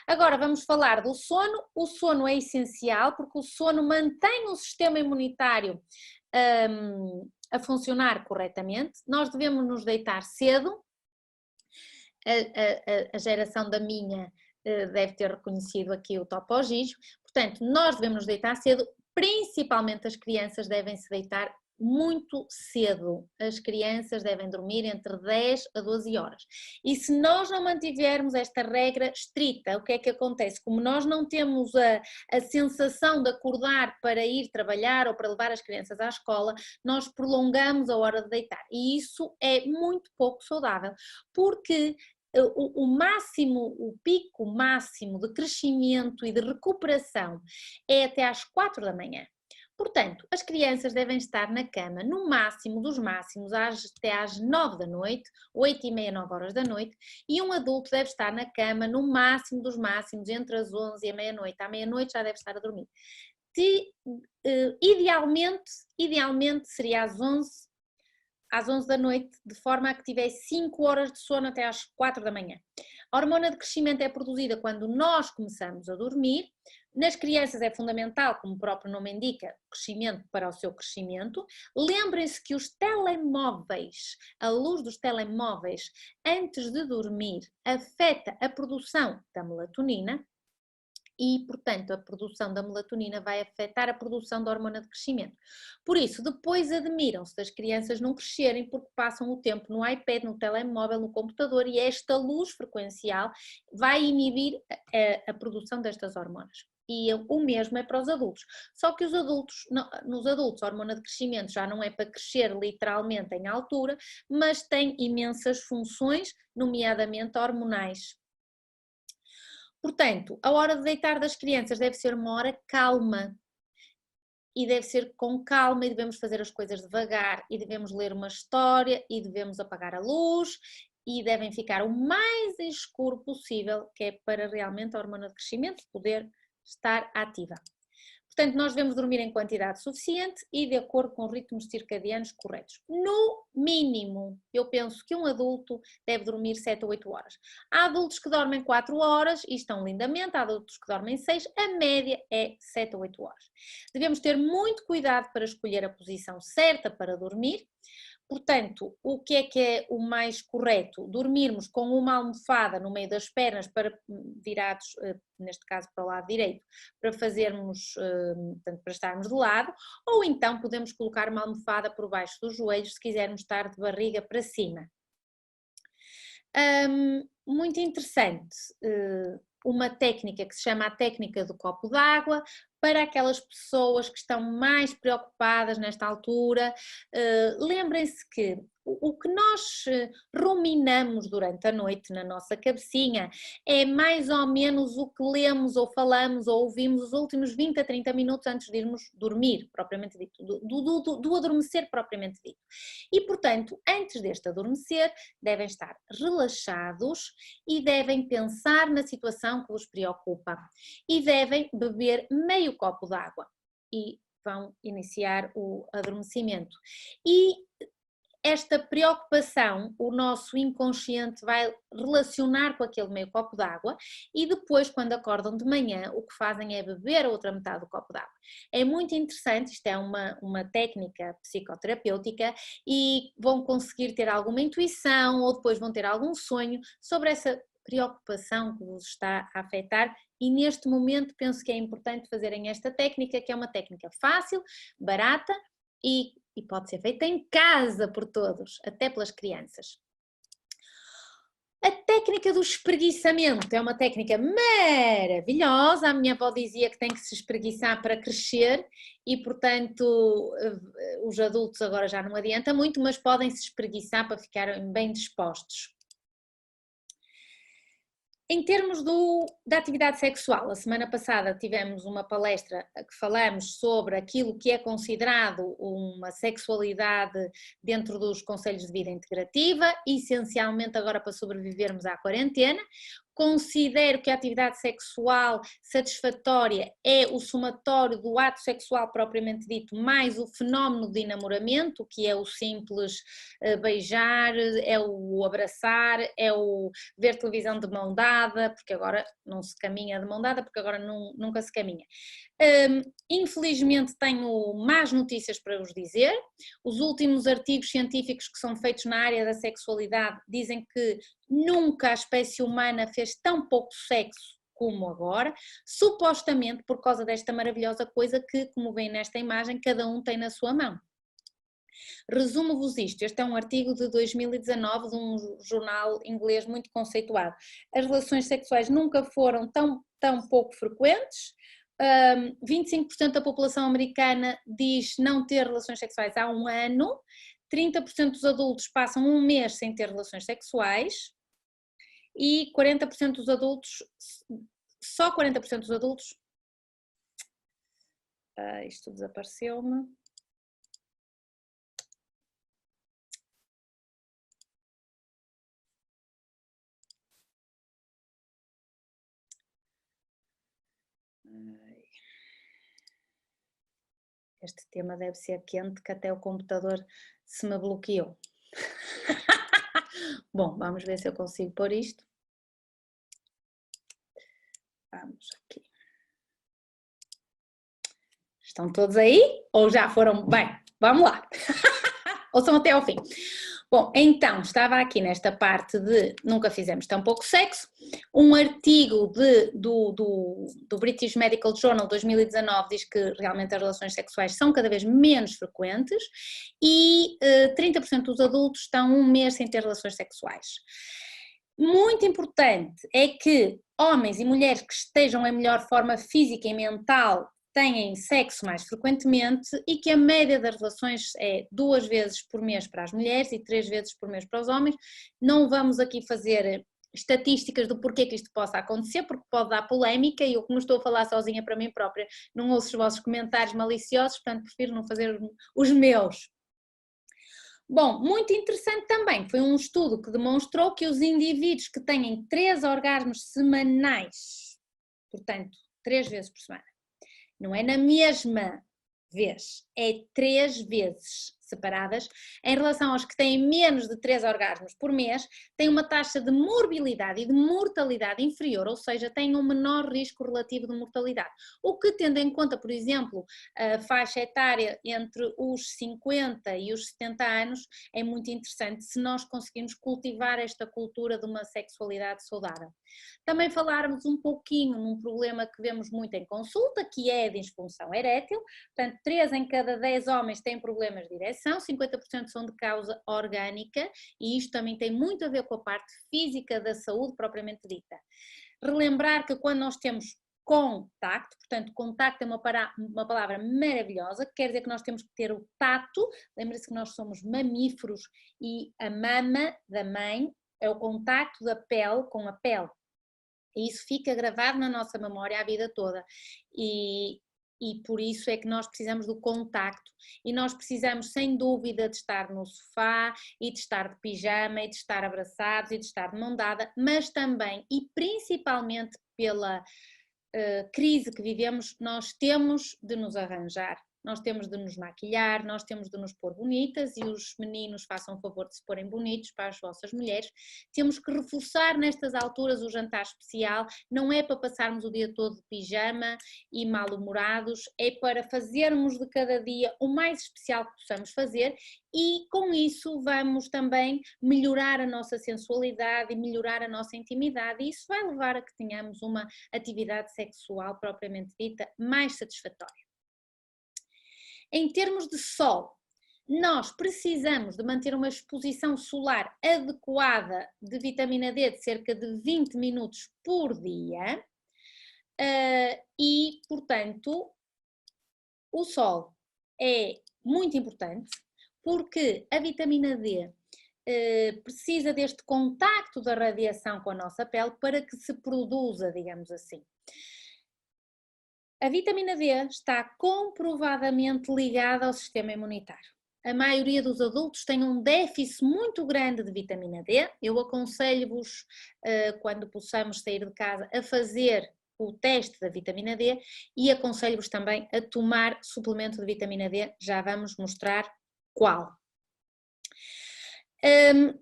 Agora vamos falar do sono. O sono é essencial porque o sono mantém o sistema imunitário a funcionar corretamente. Nós devemos nos deitar cedo. A geração da minha deve ter reconhecido aqui o Topo Gigio. Portanto, nós devemos nos deitar cedo, principalmente as crianças devem se deitar muito cedo. As crianças devem dormir entre 10 a 12 horas. E se nós não mantivermos esta regra estrita, o que é que acontece? Como nós não temos a sensação de acordar para ir trabalhar ou para levar as crianças à escola, nós prolongamos a hora de deitar. E isso é muito pouco saudável, porque o pico máximo de crescimento e de recuperação é até às 4 da manhã. Portanto, as crianças devem estar na cama no máximo dos máximos até às 9 da noite, 8h30, 9 horas da noite, e um adulto deve estar na cama no máximo dos máximos entre as 11 e a meia-noite. À meia-noite já deve estar a dormir. Idealmente seria às 11 da noite, de forma a que tivesse 5 horas de sono até às 4 da manhã. A hormona de crescimento é produzida quando nós começamos a dormir. Nas crianças é fundamental, como o próprio nome indica, crescimento para o seu crescimento. Lembrem-se que os telemóveis, a luz dos telemóveis antes de dormir afeta a produção da melatonina e, portanto, a produção da melatonina vai afetar a produção da hormona de crescimento. Por isso, depois admiram-se das crianças não crescerem porque passam o tempo no iPad, no telemóvel, no computador e esta luz frequencial vai inibir a produção destas hormonas. E o mesmo é para os adultos. Só que nos adultos a hormona de crescimento já não é para crescer literalmente em altura, mas tem imensas funções, nomeadamente hormonais. Portanto, a hora de deitar das crianças deve ser uma hora calma e deve ser com calma e devemos fazer as coisas devagar e devemos ler uma história e devemos apagar a luz e devem ficar o mais escuro possível, que é para realmente a hormona de crescimento poder estar ativa. Portanto, nós devemos dormir em quantidade suficiente e de acordo com ritmos circadianos corretos. No mínimo, eu penso que um adulto deve dormir 7 a 8 horas. Há adultos que dormem 4 horas e estão lindamente, há adultos que dormem 6, a média é 7 a 8 horas. Devemos ter muito cuidado para escolher a posição certa para dormir. Portanto, o que é o mais correto? Dormirmos com uma almofada no meio das pernas, virados, neste caso para o lado direito, para fazermos, portanto, para estarmos de lado, ou então podemos colocar uma almofada por baixo dos joelhos se quisermos estar de barriga para cima. Muito interessante, uma técnica que se chama a técnica do copo d'água, para aquelas pessoas que estão mais preocupadas nesta altura. Lembrem-se que o que nós ruminamos durante a noite na nossa cabecinha é mais ou menos o que lemos ou falamos ou ouvimos os últimos 20 a 30 minutos antes de irmos dormir, propriamente dito, do adormecer propriamente dito. E, portanto, antes deste adormecer, devem estar relaxados e devem pensar na situação que vos preocupa e devem beber meio copo d'água e vão iniciar o adormecimento. E esta preocupação, o nosso inconsciente vai relacionar com aquele meio copo d'água e depois, quando acordam de manhã, o que fazem é beber a outra metade do copo d'água. É muito interessante, isto é uma técnica psicoterapêutica e vão conseguir ter alguma intuição ou depois vão ter algum sonho sobre essa preocupação que vos está a afetar e neste momento penso que é importante fazerem esta técnica, que é uma técnica fácil, barata e pode ser feita em casa por todos, até pelas crianças. A técnica do espreguiçamento é uma técnica maravilhosa, a minha avó dizia que tem que se espreguiçar para crescer e portanto os adultos agora já não adianta muito, mas podem se espreguiçar para ficarem bem dispostos. Em termos da atividade sexual, a semana passada tivemos uma palestra que falamos sobre aquilo que é considerado uma sexualidade dentro dos conselhos de vida integrativa, essencialmente agora para sobrevivermos à quarentena. Considero que a atividade sexual satisfatória é o somatório do ato sexual propriamente dito, mais o fenómeno de enamoramento, que é o simples beijar, é o abraçar, é o ver televisão de mão dada, porque agora não se caminha de mão dada, porque agora nunca se caminha. Infelizmente tenho más notícias para vos dizer. Os últimos artigos científicos que são feitos na área da sexualidade dizem que nunca a espécie humana fez tão pouco sexo como agora, supostamente por causa desta maravilhosa coisa que, como veem nesta imagem, cada um tem na sua mão. Resumo-vos isto, este é um artigo de 2019 de um jornal inglês muito conceituado. As relações sexuais nunca foram tão pouco frequentes. 25% da população americana diz não ter relações sexuais há um ano, 30% dos adultos passam um mês sem ter relações sexuais e 40% dos adultos, só 40% dos adultos, isto desapareceu-me. Este tema deve ser quente, que até o computador se me bloqueou. Bom, vamos ver se eu consigo pôr isto. Vamos aqui. Estão todos aí? Ou já foram? Bem, vamos lá. Ouçam até ao fim. Bom, então, estava aqui nesta parte de nunca fizemos tão pouco sexo, um artigo do British Medical Journal 2019 diz que realmente as relações sexuais são cada vez menos frequentes e 30% dos adultos estão um mês sem ter relações sexuais. Muito importante é que homens e mulheres que estejam em melhor forma física e mental têm sexo mais frequentemente e que a média das relações é 2 vezes por mês para as mulheres e 3 vezes por mês para os homens. Não vamos aqui fazer estatísticas do porquê que isto possa acontecer, porque pode dar polémica e eu, como estou a falar sozinha para mim própria, não ouço os vossos comentários maliciosos, portanto prefiro não fazer os meus. Bom, muito interessante também, foi um estudo que demonstrou que os indivíduos que têm 3 orgasmos semanais, portanto 3 vezes por semana, não é na mesma vez, é 3 vezes separadas, em relação aos que têm menos de 3 orgasmos por mês, têm uma taxa de morbilidade e de mortalidade inferior, ou seja, têm um menor risco relativo de mortalidade. O que, tendo em conta, por exemplo, a faixa etária entre os 50 e os 70 anos, é muito interessante se nós conseguirmos cultivar esta cultura de uma sexualidade saudável. Também falarmos um pouquinho num problema que vemos muito em consulta, que é a disfunção erétil. Portanto, 3 em cada 10 homens têm problemas de ereção, 50% são de causa orgânica, e isto também tem muito a ver com a parte física da saúde propriamente dita. Relembrar que quando nós temos contacto, portanto, contacto é uma palavra maravilhosa, que quer dizer que nós temos que ter o tato. Lembre-se que nós somos mamíferos e a mama da mãe é o contacto da pele com a pele. E isso fica gravado na nossa memória a vida toda. E por isso é que nós precisamos do contacto. E nós precisamos, sem dúvida, de estar no sofá e de estar de pijama e de estar abraçados e de estar de mão dada, mas também e principalmente pela crise que vivemos, nós temos de nos arranjar. Nós temos de nos maquilhar, nós temos de nos pôr bonitas, e os meninos façam o favor de se porem bonitos para as vossas mulheres. Temos que reforçar nestas alturas o jantar especial, não é para passarmos o dia todo de pijama e mal-humorados, é para fazermos de cada dia o mais especial que possamos fazer, e com isso vamos também melhorar a nossa sensualidade e melhorar a nossa intimidade, e isso vai levar a que tenhamos uma atividade sexual propriamente dita mais satisfatória. Em termos de sol, nós precisamos de manter uma exposição solar adequada de vitamina D de cerca de 20 minutos por dia e, portanto, o sol é muito importante porque a vitamina D precisa deste contacto da radiação com a nossa pele para que se produza, digamos assim. A vitamina D está comprovadamente ligada ao sistema imunitário. A maioria dos adultos tem um déficit muito grande de vitamina D. Eu aconselho-vos, quando possamos sair de casa, a fazer o teste da vitamina D, e aconselho-vos também a tomar suplemento de vitamina D, já vamos mostrar qual.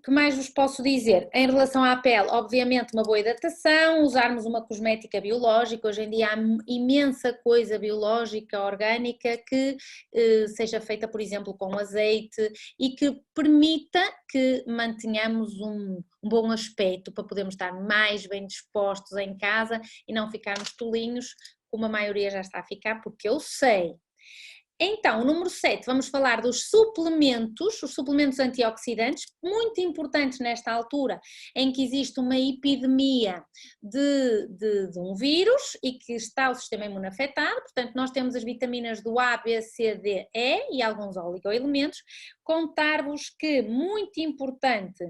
Que mais vos posso dizer? Em relação à pele, obviamente uma boa hidratação, usarmos uma cosmética biológica. Hoje em dia há imensa coisa biológica, orgânica, que seja feita, por exemplo, com azeite e que permita que mantenhamos um bom aspecto para podermos estar mais bem dispostos em casa e não ficarmos tolinhos, como a maioria já está a ficar, porque eu sei. Então, o número 7, vamos falar dos suplementos, os suplementos antioxidantes, muito importantes nesta altura em que existe uma epidemia de um vírus e que está o sistema imune afetado. Portanto, nós temos as vitaminas do A, B, C, D, E e alguns oligoelementos. Contar-vos que, muito importante,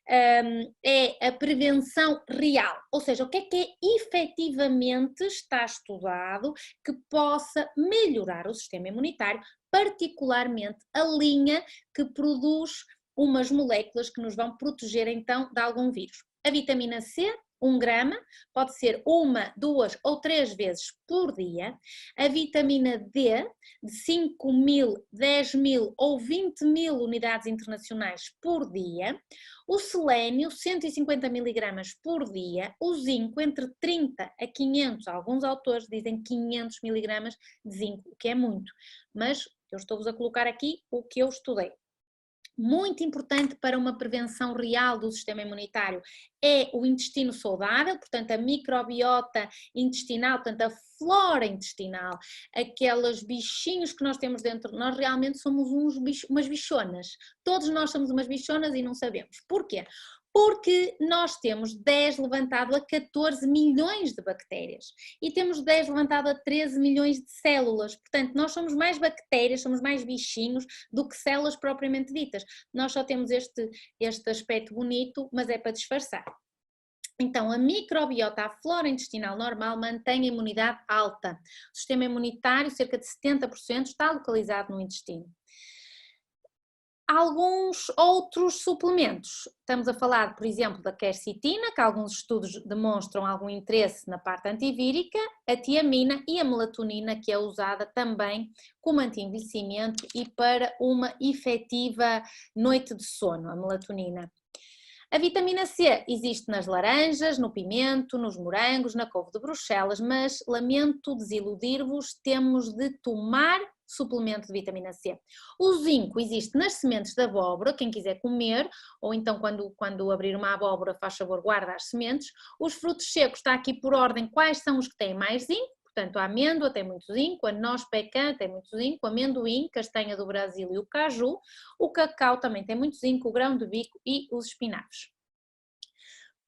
é a prevenção real, ou seja, o que é efetivamente está estudado que possa melhorar o sistema imunitário, particularmente a linha que produz umas moléculas que nos vão proteger então de algum vírus. A vitamina C, 1 grama, pode ser 1, 2 ou 3 vezes por dia. A vitamina D, de 5.000, 10.000 ou 20.000 unidades internacionais por dia. O selênio, 150 miligramas por dia. O zinco, entre 30 a 500, alguns autores dizem 500 miligramas de zinco, o que é muito, mas eu estou-vos a colocar aqui o que eu estudei. Muito importante para uma prevenção real do sistema imunitário é o intestino saudável, portanto a microbiota intestinal, portanto a flora intestinal, aqueles bichinhos que nós temos dentro. Nós realmente somos umas bichonas, todos nós somos umas bichonas e não sabemos. Porquê? Porque nós temos 10 levantado a 14 milhões de bactérias e temos 10 levantado a 13 milhões de células. Portanto, nós somos mais bactérias, somos mais bichinhos do que células propriamente ditas. Nós só temos este aspecto bonito, mas é para disfarçar. Então, a microbiota, a flora intestinal normal, mantém a imunidade alta. O sistema imunitário, cerca de 70%, está localizado no intestino. alguns outros suplementos. Estamos a falar, por exemplo, da quercetina, que alguns estudos demonstram algum interesse na parte antivírica, a tiamina e a melatonina, que é usada também como anti-envelhecimento e para uma efetiva noite de sono, a melatonina. A vitamina C existe nas laranjas, no pimento, nos morangos, na couve de Bruxelas, mas lamento desiludir-vos, temos de tomar suplemento de vitamina C. O zinco existe nas sementes de abóbora, quem quiser comer, ou então quando abrir uma abóbora, faz favor, guarda as sementes. Os frutos secos, está aqui por ordem quais são os que têm mais zinco, portanto a amêndoa tem muito zinco, a noz pecan tem muito zinco, o amendoim, castanha do Brasil e o caju, o cacau também tem muito zinco, o grão de bico e os espinafres.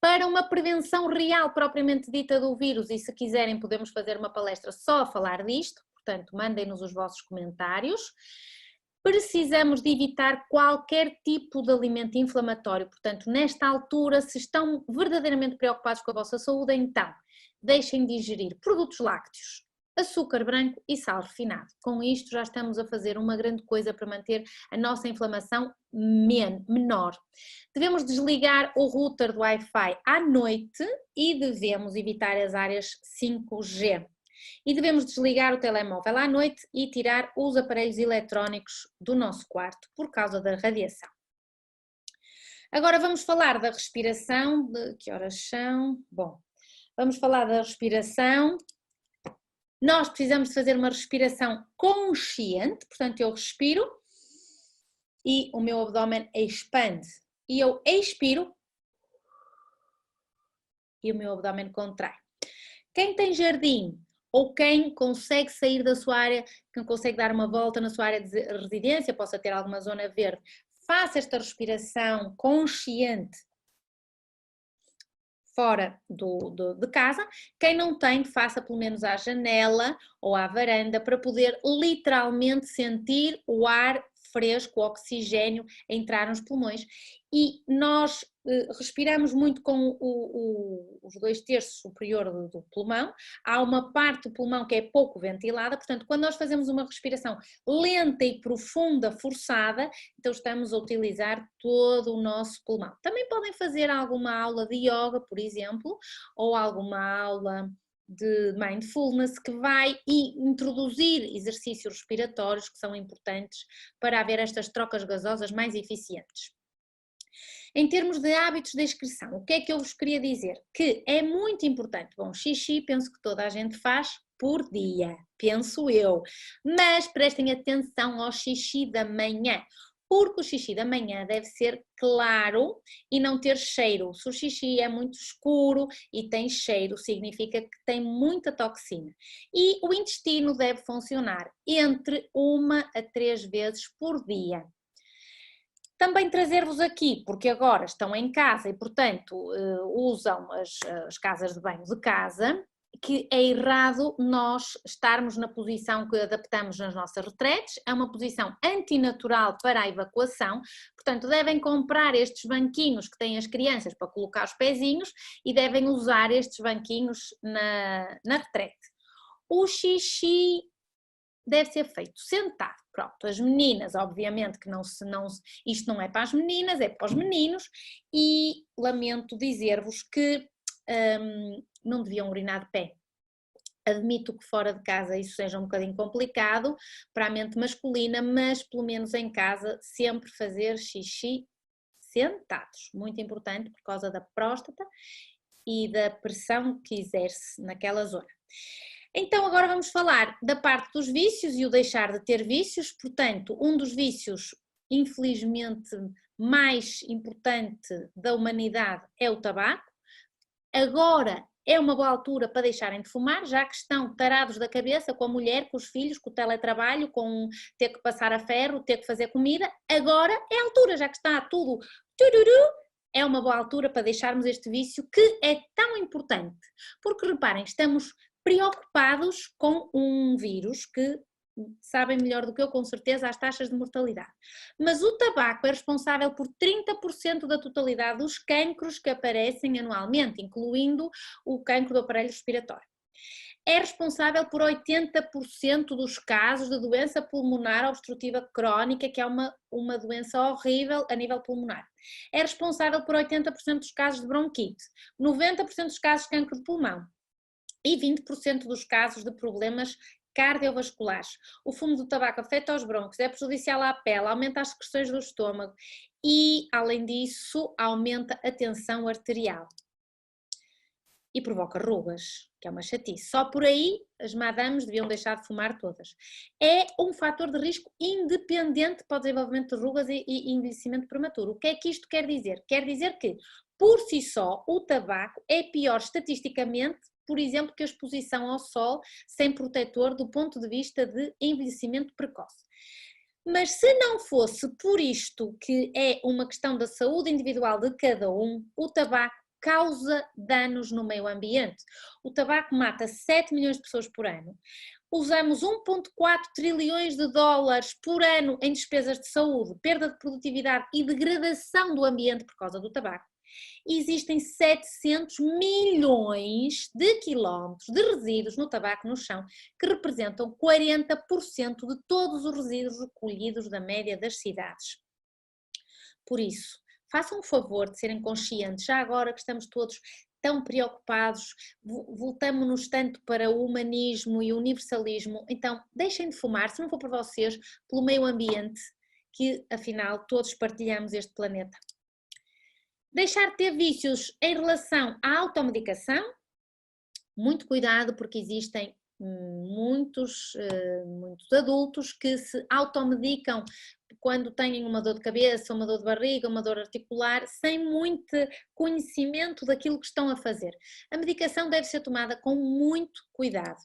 Para uma prevenção real propriamente dita do vírus, e se quiserem podemos fazer uma palestra só a falar disto, portanto mandem-nos os vossos comentários. Precisamos de evitar qualquer tipo de alimento inflamatório, portanto nesta altura, se estão verdadeiramente preocupados com a vossa saúde, então deixem de ingerir produtos lácteos, açúcar branco e sal refinado. Com isto já estamos a fazer uma grande coisa para manter a nossa inflamação menor. Devemos desligar o router do Wi-Fi à noite e devemos evitar as áreas 5G. E devemos desligar o telemóvel à noite e tirar os aparelhos eletrónicos do nosso quarto por causa da radiação. Agora vamos falar da respiração, que horas são? Bom, vamos falar da respiração. Nós precisamos de fazer uma respiração consciente, portanto eu respiro e o meu abdômen expande. E eu expiro e o meu abdômen contrai. Quem tem jardim ou quem consegue sair da sua área, quem consegue dar uma volta na sua área de residência, possa ter alguma zona verde, faça esta respiração consciente fora de casa. Quem não tem, faça pelo menos à janela ou à varanda para poder literalmente sentir o ar fresco, o oxigênio entrar nos pulmões. E nós respiramos muito com os 2/3 superior do pulmão. Há uma parte do pulmão que é pouco ventilada, portanto, quando nós fazemos uma respiração lenta e profunda, forçada, então estamos a utilizar todo o nosso pulmão. Também podem fazer alguma aula de yoga, por exemplo, ou alguma aula de mindfulness que vai introduzir exercícios respiratórios que são importantes para haver estas trocas gasosas mais eficientes. Em termos de hábitos de excreção, o que é que eu vos queria dizer? Que é muito importante, bom, xixi penso que toda a gente faz por dia, penso eu, mas prestem atenção ao xixi da manhã, porque o xixi da manhã deve ser claro e não ter cheiro. Se o xixi é muito escuro e tem cheiro, significa que tem muita toxina. E o intestino deve funcionar entre 1 a 3 vezes por dia. Também trazer-vos aqui, porque agora estão em casa e, portanto, usam as casas de banho de casa, que é errado nós estarmos na posição que adaptamos nas nossas retretes, é uma posição antinatural para a evacuação, portanto devem comprar estes banquinhos que têm as crianças para colocar os pezinhos e devem usar estes banquinhos na retrete. O xixi deve ser feito sentado, pronto, as meninas obviamente que isto não é para as meninas, é para os meninos e lamento dizer-vos que não deviam urinar de pé. Admito que fora de casa isso seja um bocadinho complicado para a mente masculina, mas pelo menos em casa sempre fazer xixi sentados, muito importante por causa da próstata e da pressão que exerce naquela zona. Então agora vamos falar da parte dos vícios e o deixar de ter vícios, portanto um dos vícios infelizmente mais importante da humanidade é o tabaco. Agora é uma boa altura para deixarem de fumar, já que estão tarados da cabeça com a mulher, com os filhos, com o teletrabalho, com ter que passar a ferro, ter que fazer comida. Agora é a altura, já que está tudo é uma boa altura para deixarmos este vício que é tão importante. Porque reparem, estamos preocupados com um vírus que sabem melhor do que eu, com certeza, as taxas de mortalidade. Mas o tabaco é responsável por 30% da totalidade dos cancros que aparecem anualmente, incluindo o cancro do aparelho respiratório. É responsável por 80% dos casos de doença pulmonar obstrutiva crónica, que é uma doença horrível a nível pulmonar. É responsável por 80% dos casos de bronquite, 90% dos casos de cancro de pulmão e 20% dos casos de problemas cardiovasculares. O fumo do tabaco afeta os brônquios, é prejudicial à pele, aumenta as secreções do estômago e, além disso, aumenta a tensão arterial. E provoca rugas, que é uma chatice. Só por aí as madames deviam deixar de fumar todas. É um fator de risco independente para o desenvolvimento de rugas e envelhecimento prematuro. O que é que isto quer dizer? Quer dizer que, por si só, o tabaco é pior estatisticamente, por exemplo, que a exposição ao sol sem protetor do ponto de vista de envelhecimento precoce. Mas se não fosse por isto, que é uma questão da saúde individual de cada um, o tabaco causa danos no meio ambiente. O tabaco mata 7 milhões de pessoas por ano. Usamos 1,4 trilhões de dólares por ano em despesas de saúde, perda de produtividade e degradação do ambiente por causa do tabaco. Existem 700 milhões de quilómetros de resíduos no tabaco no chão, que representam 40% de todos os resíduos recolhidos da média das cidades. Por isso, façam o favor de serem conscientes, já agora que estamos todos tão preocupados, voltamos-nos tanto para o humanismo e o universalismo, então deixem de fumar, se não for por vocês, pelo meio ambiente, que afinal todos partilhamos este planeta. Deixar de ter vícios em relação à automedicação, muito cuidado porque existem muitos adultos que se automedicam quando têm uma dor de cabeça, uma dor de barriga, uma dor articular, sem muito conhecimento daquilo que estão a fazer. A medicação deve ser tomada com muito cuidado.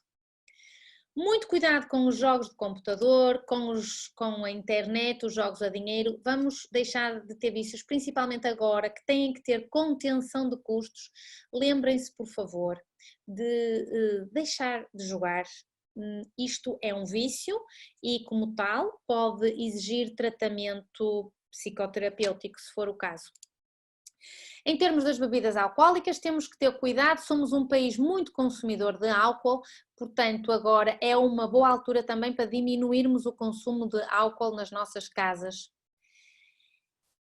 Muito cuidado com os jogos de computador, com a internet, os jogos a dinheiro. Vamos deixar de ter vícios, principalmente agora, que têm que ter contenção de custos. Lembrem-se, por favor, de deixar de jogar. Isto é um vício e, como tal, pode exigir tratamento psicoterapêutico, se for o caso. Em termos das bebidas alcoólicas, temos que ter cuidado, somos um país muito consumidor de álcool, portanto agora é uma boa altura também para diminuirmos o consumo de álcool nas nossas casas.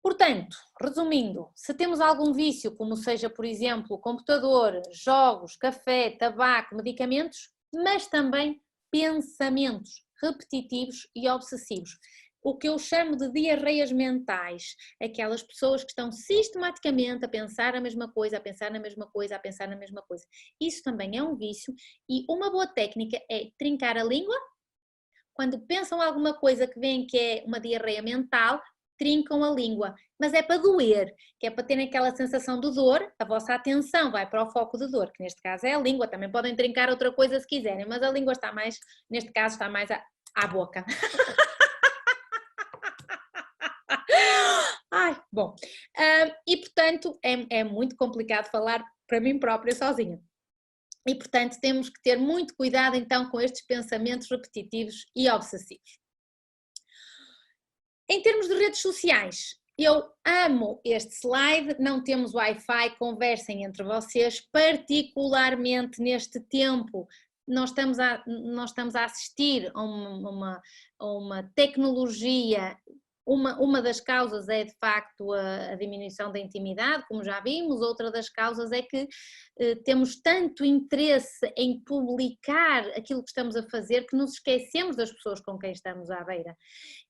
Portanto, resumindo, se temos algum vício, como seja, por exemplo, computador, jogos, café, tabaco, medicamentos, mas também pensamentos repetitivos e obsessivos. O que eu chamo de diarreias mentais, aquelas pessoas que estão sistematicamente a pensar a mesma coisa, a pensar na mesma coisa, a pensar na mesma coisa. Isso também é um vício e uma boa técnica é trincar a língua. Quando pensam alguma coisa que veem que é uma diarreia mental, trincam a língua, mas é para doer, que é para terem aquela sensação de dor, a vossa atenção vai para o foco de dor, que neste caso é a língua, também podem trincar outra coisa se quiserem, mas a língua está mais, neste caso está mais à boca. Ai, bom, e portanto é muito complicado falar para mim própria sozinha. E portanto temos que ter muito cuidado então com estes pensamentos repetitivos e obsessivos. Em termos de redes sociais, eu amo este slide, não temos Wi-Fi, conversem entre vocês, particularmente neste tempo. Nós estamos a assistir a uma tecnologia. Uma das causas é de facto a diminuição da intimidade, como já vimos, outra das causas é que temos tanto interesse em publicar aquilo que estamos a fazer que nos esquecemos das pessoas com quem estamos à beira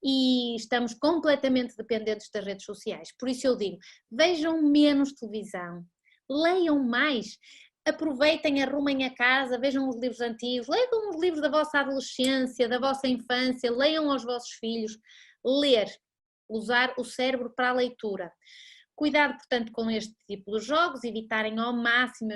e estamos completamente dependentes das redes sociais. Por isso eu digo, vejam menos televisão, leiam mais. Aproveitem, arrumem a casa, vejam os livros antigos, leiam os livros da vossa adolescência, da vossa infância, leiam aos vossos filhos. Ler, usar o cérebro para a leitura. Cuidado, portanto, com este tipo de jogos, evitarem ao máximo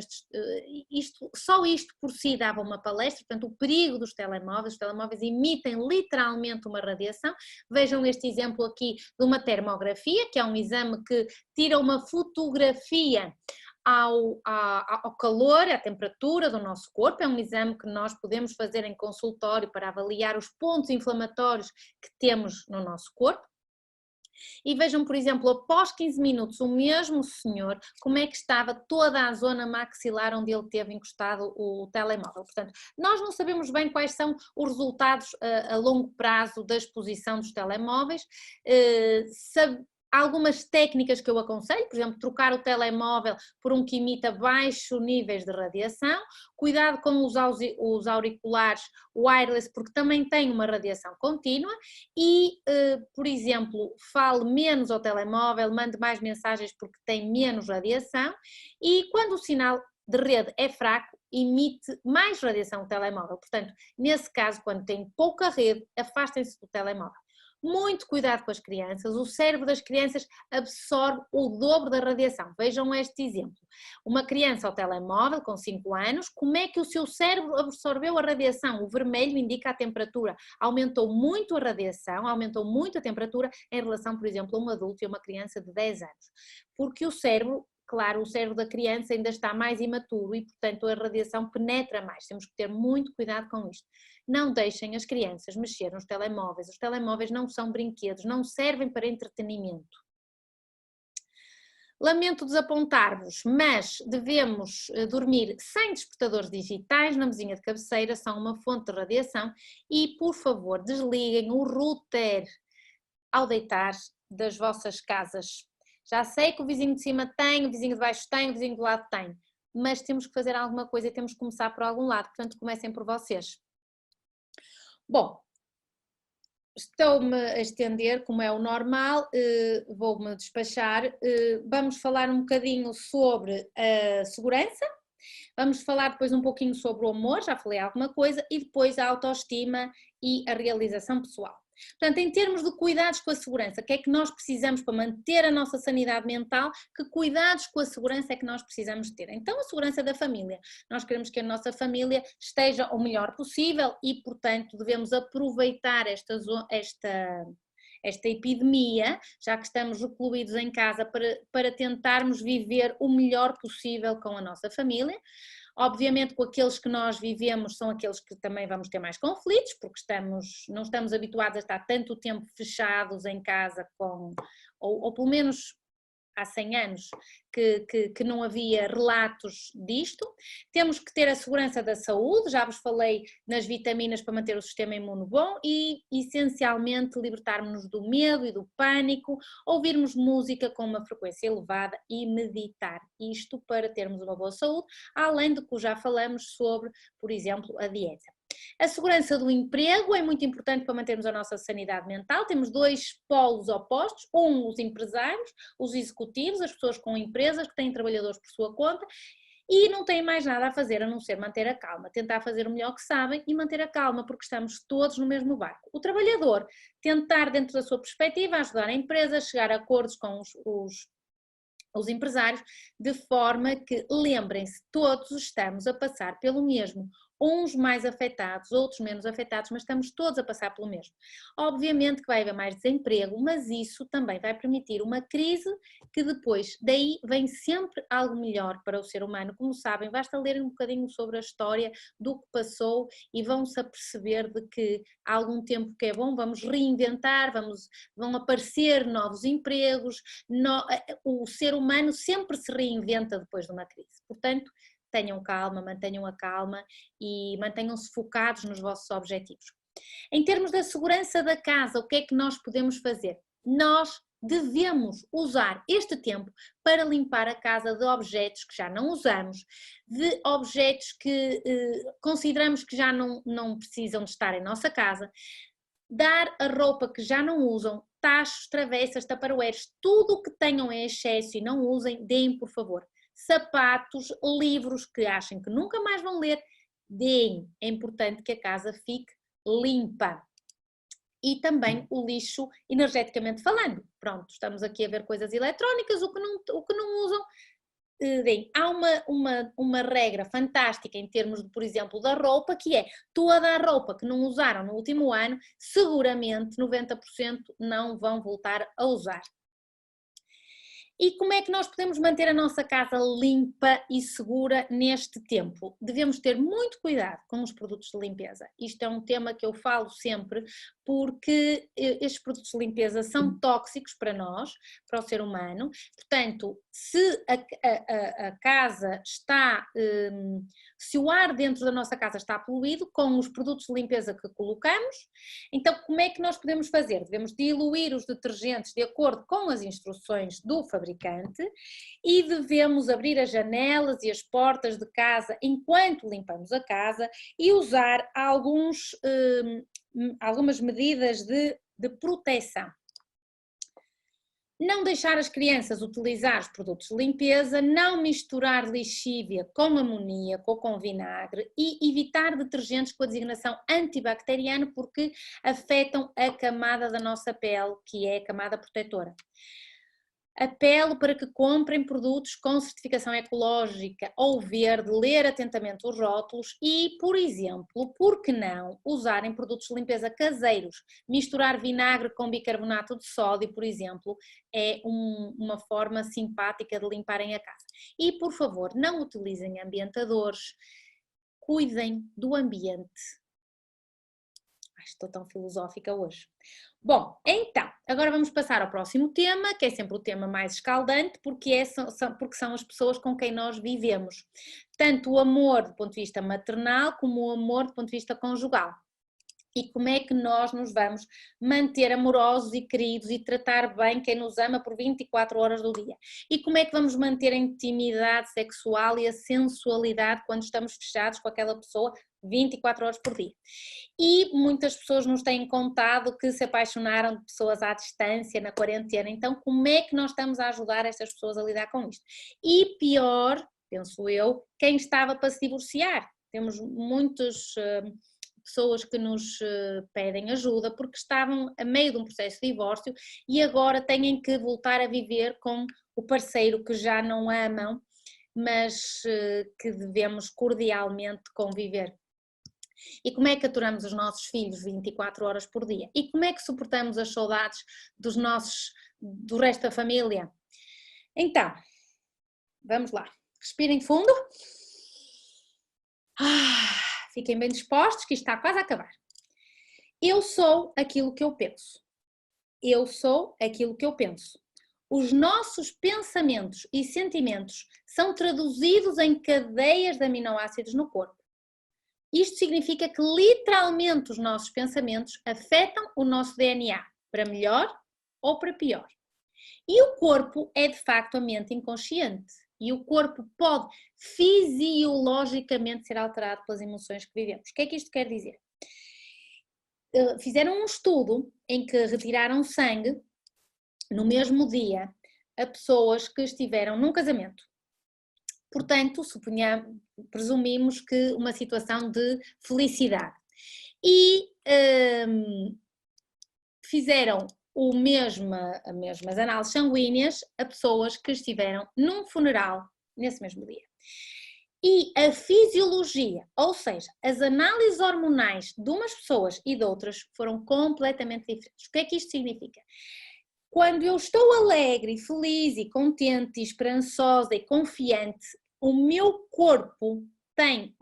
só isto por si dava uma palestra, portanto, o perigo dos telemóveis. Os telemóveis emitem literalmente uma radiação. Vejam este exemplo aqui de uma termografia, que é um exame que tira uma fotografia ao calor, à temperatura do nosso corpo. É um exame que nós podemos fazer em consultório para avaliar os pontos inflamatórios que temos no nosso corpo. e vejam, por exemplo, após 15 minutos, o mesmo senhor, como é que estava toda a zona maxilar onde ele teve encostado o telemóvel. Portanto, nós não sabemos bem quais são os resultados a longo prazo da exposição dos telemóveis. Algumas técnicas que eu aconselho, por exemplo, trocar o telemóvel por um que imita baixos níveis de radiação, cuidado com os auriculares wireless, porque também têm uma radiação contínua e, por exemplo, fale menos ao telemóvel, mande mais mensagens porque tem menos radiação e quando o sinal de rede é fraco, emite mais radiação o telemóvel. Portanto, nesse caso, quando tem pouca rede, afastem-se do telemóvel. Muito cuidado com as crianças, o cérebro das crianças absorve o dobro da radiação. Vejam este exemplo. Uma criança ao telemóvel com 5 anos, como é que o seu cérebro absorveu a radiação? O vermelho indica a temperatura. Aumentou muito a radiação, aumentou muito a temperatura em relação, por exemplo, a um adulto e a uma criança de 10 anos. Porque o cérebro, claro, o cérebro da criança ainda está mais imaturo e, portanto, a radiação penetra mais. Temos que ter muito cuidado com isto. Não deixem as crianças mexer nos telemóveis. Os telemóveis não são brinquedos, não servem para entretenimento. Lamento desapontar-vos, mas devemos dormir sem despertadores digitais na mesinha de cabeceira, são uma fonte de radiação e, por favor, desliguem o router ao deitar das vossas casas. Já sei que o vizinho de cima tem, o vizinho de baixo tem, o vizinho do lado tem, mas temos que fazer alguma coisa e temos que começar por algum lado, portanto comecem por vocês. Bom, estou-me a estender, como é o normal, vou-me despachar, vamos falar um bocadinho sobre a segurança, vamos falar depois um pouquinho sobre o amor, já falei alguma coisa, e depois a autoestima e a realização pessoal. Portanto, em termos de cuidados com a segurança, o que é que nós precisamos para manter a nossa sanidade mental? Que cuidados com a segurança é que nós precisamos ter? Então, a segurança da família. Nós queremos que a nossa família esteja o melhor possível e, portanto, devemos aproveitar esta epidemia, já que estamos recluídos em casa, para tentarmos viver o melhor possível com a nossa família. Obviamente com aqueles que nós vivemos são aqueles que também vamos ter mais conflitos, porque não estamos habituados a estar tanto tempo fechados em casa ou pelo menos há 100 anos que não havia relatos disto. Temos que ter a segurança da saúde, já vos falei nas vitaminas para manter o sistema imune bom e, essencialmente, libertarmos-nos do medo e do pânico, ouvirmos música com uma frequência elevada e meditar. Isto para termos uma boa saúde, além do que já falamos sobre, por exemplo, a dieta. A segurança do emprego é muito importante para mantermos a nossa sanidade mental. Temos dois polos opostos, os empresários, os executivos, as pessoas com empresas que têm trabalhadores por sua conta e não têm mais nada a fazer a não ser manter a calma, tentar fazer o melhor que sabem e manter a calma porque estamos todos no mesmo barco. O trabalhador tentar dentro da sua perspectiva ajudar a empresa a chegar a acordos com os empresários, de forma que, lembrem-se, todos estamos a passar pelo mesmo, uns mais afetados, outros menos afetados, mas estamos todos a passar pelo mesmo. Obviamente que vai haver mais desemprego, mas isso também vai permitir uma crise que depois, daí vem sempre algo melhor para o ser humano. Como sabem, basta ler um bocadinho sobre a história do que passou e vão-se aperceber de que há algum tempo que é bom, vamos reinventar, vão aparecer novos empregos, o ser humano sempre se reinventa depois de uma crise. Portanto, tenham calma, mantenham a calma e mantenham-se focados nos vossos objetivos. Em termos da segurança da casa, o que é que nós podemos fazer? Nós devemos usar este tempo para limpar a casa de objetos que já não usamos, de objetos que consideramos que já não precisam de estar em nossa casa, dar a roupa que já não usam, tachos, travessas, taparoeiros, tudo o que tenham em excesso e não usem, deem por favor. Sapatos, livros que achem que nunca mais vão ler, deem. É importante que a casa fique limpa. E também o lixo energeticamente falando. Pronto, estamos aqui a ver coisas eletrónicas, o que não usam, deem. Há uma regra fantástica em termos, por exemplo, da roupa, que é toda a roupa que não usaram no último ano, seguramente 90% não vão voltar a usar. E como é que nós podemos manter a nossa casa limpa e segura neste tempo? Devemos ter muito cuidado com os produtos de limpeza. Isto é um tema que eu falo sempre, porque estes produtos de limpeza são tóxicos para nós, para o ser humano. Portanto, se a casa está, se o ar dentro da nossa casa está poluído com os produtos de limpeza que colocamos, então como é que nós podemos fazer? Devemos diluir os detergentes de acordo com as instruções do fabricante e devemos abrir as janelas e as portas de casa enquanto limpamos a casa e usar algumas medidas de proteção. Não deixar as crianças utilizar os produtos de limpeza, não misturar lixívia com amoníaco ou com vinagre e evitar detergentes com a designação antibacteriana porque afetam a camada da nossa pele, que é a camada protetora. Apelo para que comprem produtos com certificação ecológica ou verde, ler atentamente os rótulos e, por exemplo, por que não usarem produtos de limpeza caseiros? Misturar vinagre com bicarbonato de sódio, por exemplo, é uma forma simpática de limparem a casa. E, por favor, não utilizem ambientadores, cuidem do ambiente. Estou tão filosófica hoje. Bom, então, agora vamos passar ao próximo tema, que é sempre o tema mais escaldante, porque são as pessoas com quem nós vivemos. Tanto o amor do ponto de vista maternal, como o amor do ponto de vista conjugal. E como é que nós nos vamos manter amorosos e queridos e tratar bem quem nos ama por 24 horas do dia? E como é que vamos manter a intimidade sexual e a sensualidade quando estamos fechados com aquela pessoa 24 horas por dia? E muitas pessoas nos têm contado que se apaixonaram de pessoas à distância, na quarentena. Então, como é que nós estamos a ajudar estas pessoas a lidar com isto? E pior, penso eu, quem estava para se divorciar. Temos muitas pessoas que nos pedem ajuda porque estavam a meio de um processo de divórcio e agora têm que voltar a viver com o parceiro que já não amam, mas que devemos cordialmente conviver. E como é que aturamos os nossos filhos 24 horas por dia? E como é que suportamos as saudades do resto da família? Então, vamos lá. Respirem fundo. Fiquem bem dispostos que isto está quase a acabar. Eu sou aquilo que eu penso. Eu sou aquilo que eu penso. Os nossos pensamentos e sentimentos são traduzidos em cadeias de aminoácidos no corpo. Isto significa que literalmente os nossos pensamentos afetam o nosso DNA, para melhor ou para pior. E o corpo é de facto a mente inconsciente. E o corpo pode fisiologicamente ser alterado pelas emoções que vivemos. O que é que isto quer dizer? Fizeram um estudo em que retiraram sangue no mesmo dia a pessoas que estiveram num casamento. Portanto, presumimos que uma situação de felicidade. E fizeram as mesmas análises sanguíneas a pessoas que estiveram num funeral nesse mesmo dia. E a fisiologia, ou seja, as análises hormonais de umas pessoas e de outras foram completamente diferentes. O que é que isto significa? Quando eu estou alegre, feliz e contente, e esperançosa e confiante, o meu corpo tem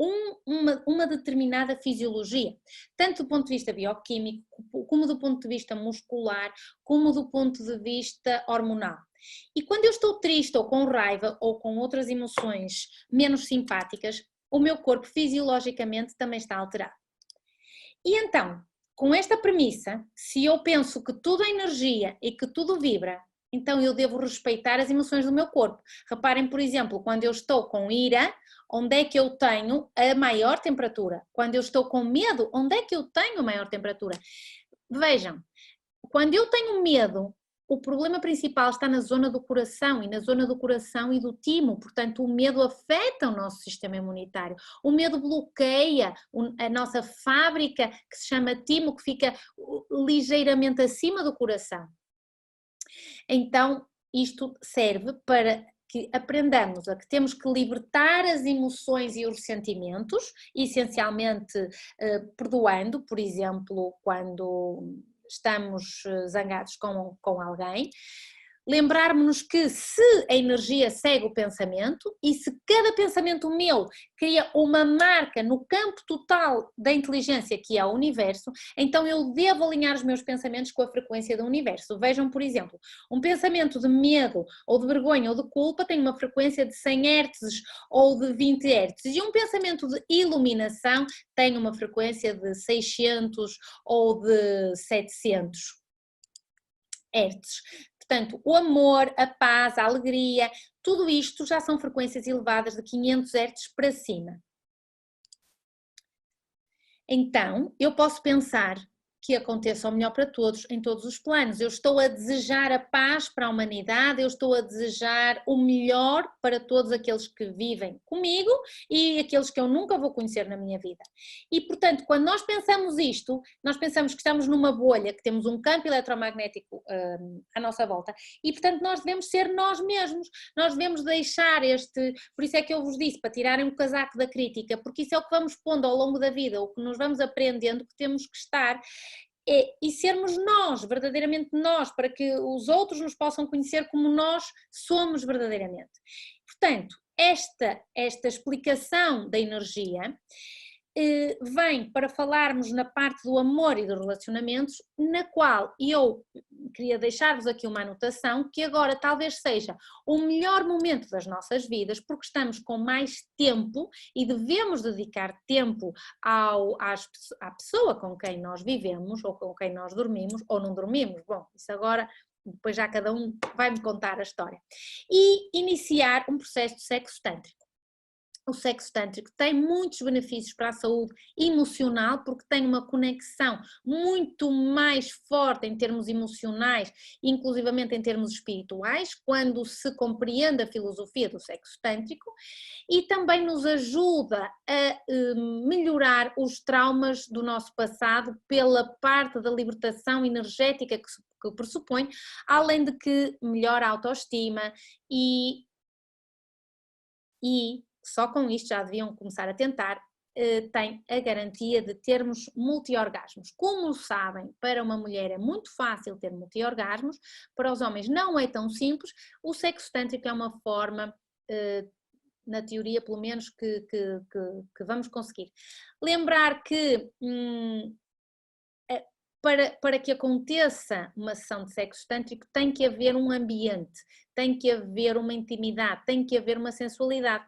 uma determinada fisiologia, tanto do ponto de vista bioquímico, como do ponto de vista muscular, como do ponto de vista hormonal. E quando eu estou triste ou com raiva ou com outras emoções menos simpáticas, o meu corpo fisiologicamente também está alterado. E então, com esta premissa, se eu penso que tudo é energia e que tudo vibra, então eu devo respeitar as emoções do meu corpo. Reparem, por exemplo, quando eu estou com ira, onde é que eu tenho a maior temperatura? Quando eu estou com medo, onde é que eu tenho a maior temperatura? Vejam, quando eu tenho medo, o problema principal está na zona do coração, e na zona do coração e do timo, portanto o medo afeta o nosso sistema imunitário, o medo bloqueia a nossa fábrica que se chama timo, que fica ligeiramente acima do coração. Então isto serve para que aprendamos a que temos que libertar as emoções e os ressentimentos, essencialmente perdoando, por exemplo, quando estamos zangados com alguém, Lembrarmos-nos que se a energia segue o pensamento e se cada pensamento meu cria uma marca no campo total da inteligência que é o universo, então eu devo alinhar os meus pensamentos com a frequência do universo. Vejam, por exemplo, um pensamento de medo ou de vergonha ou de culpa tem uma frequência de 100 Hz ou de 20 Hz e um pensamento de iluminação tem uma frequência de 600 ou de 700 Hz. Portanto, o amor, a paz, a alegria, tudo isto já são frequências elevadas de 500 Hz para cima. Então, eu posso pensar que aconteça o melhor para todos, em todos os planos. Eu estou a desejar a paz para a humanidade, eu estou a desejar o melhor para todos aqueles que vivem comigo e aqueles que eu nunca vou conhecer na minha vida. E, portanto, quando nós pensamos isto, nós pensamos que estamos numa bolha, que temos um campo eletromagnético à nossa volta e, portanto, nós devemos ser nós mesmos, nós devemos deixar por isso é que eu vos disse, para tirarem o casaco da crítica, porque isso é o que vamos pondo ao longo da vida, o que nos vamos aprendendo que temos que estar e sermos nós, verdadeiramente nós, para que os outros nos possam conhecer como nós somos verdadeiramente. Portanto, esta explicação da energia vem para falarmos na parte do amor e dos relacionamentos, na qual eu queria deixar-vos aqui uma anotação, que agora talvez seja o melhor momento das nossas vidas, porque estamos com mais tempo e devemos dedicar tempo à pessoa com quem nós vivemos, ou com quem nós dormimos, ou não dormimos. Bom, isso agora depois já cada um vai me contar a história. E iniciar um processo de sexo tântrico. O sexo tântrico tem muitos benefícios para a saúde emocional, porque tem uma conexão muito mais forte em termos emocionais, inclusivamente em termos espirituais, quando se compreende a filosofia do sexo tântrico, e também nos ajuda a melhorar os traumas do nosso passado pela parte da libertação energética que pressupõe, além de que melhora a autoestima e só com isto já deviam começar a tentar, tem a garantia de termos multi-orgasmos. Como sabem, para uma mulher é muito fácil ter multi-orgasmos, para os homens não é tão simples. O sexo tântrico é uma forma, na teoria pelo menos, que vamos conseguir. Lembrar que para que aconteça uma sessão de sexo tântrico tem que haver um ambiente, tem que haver uma intimidade, tem que haver uma sensualidade.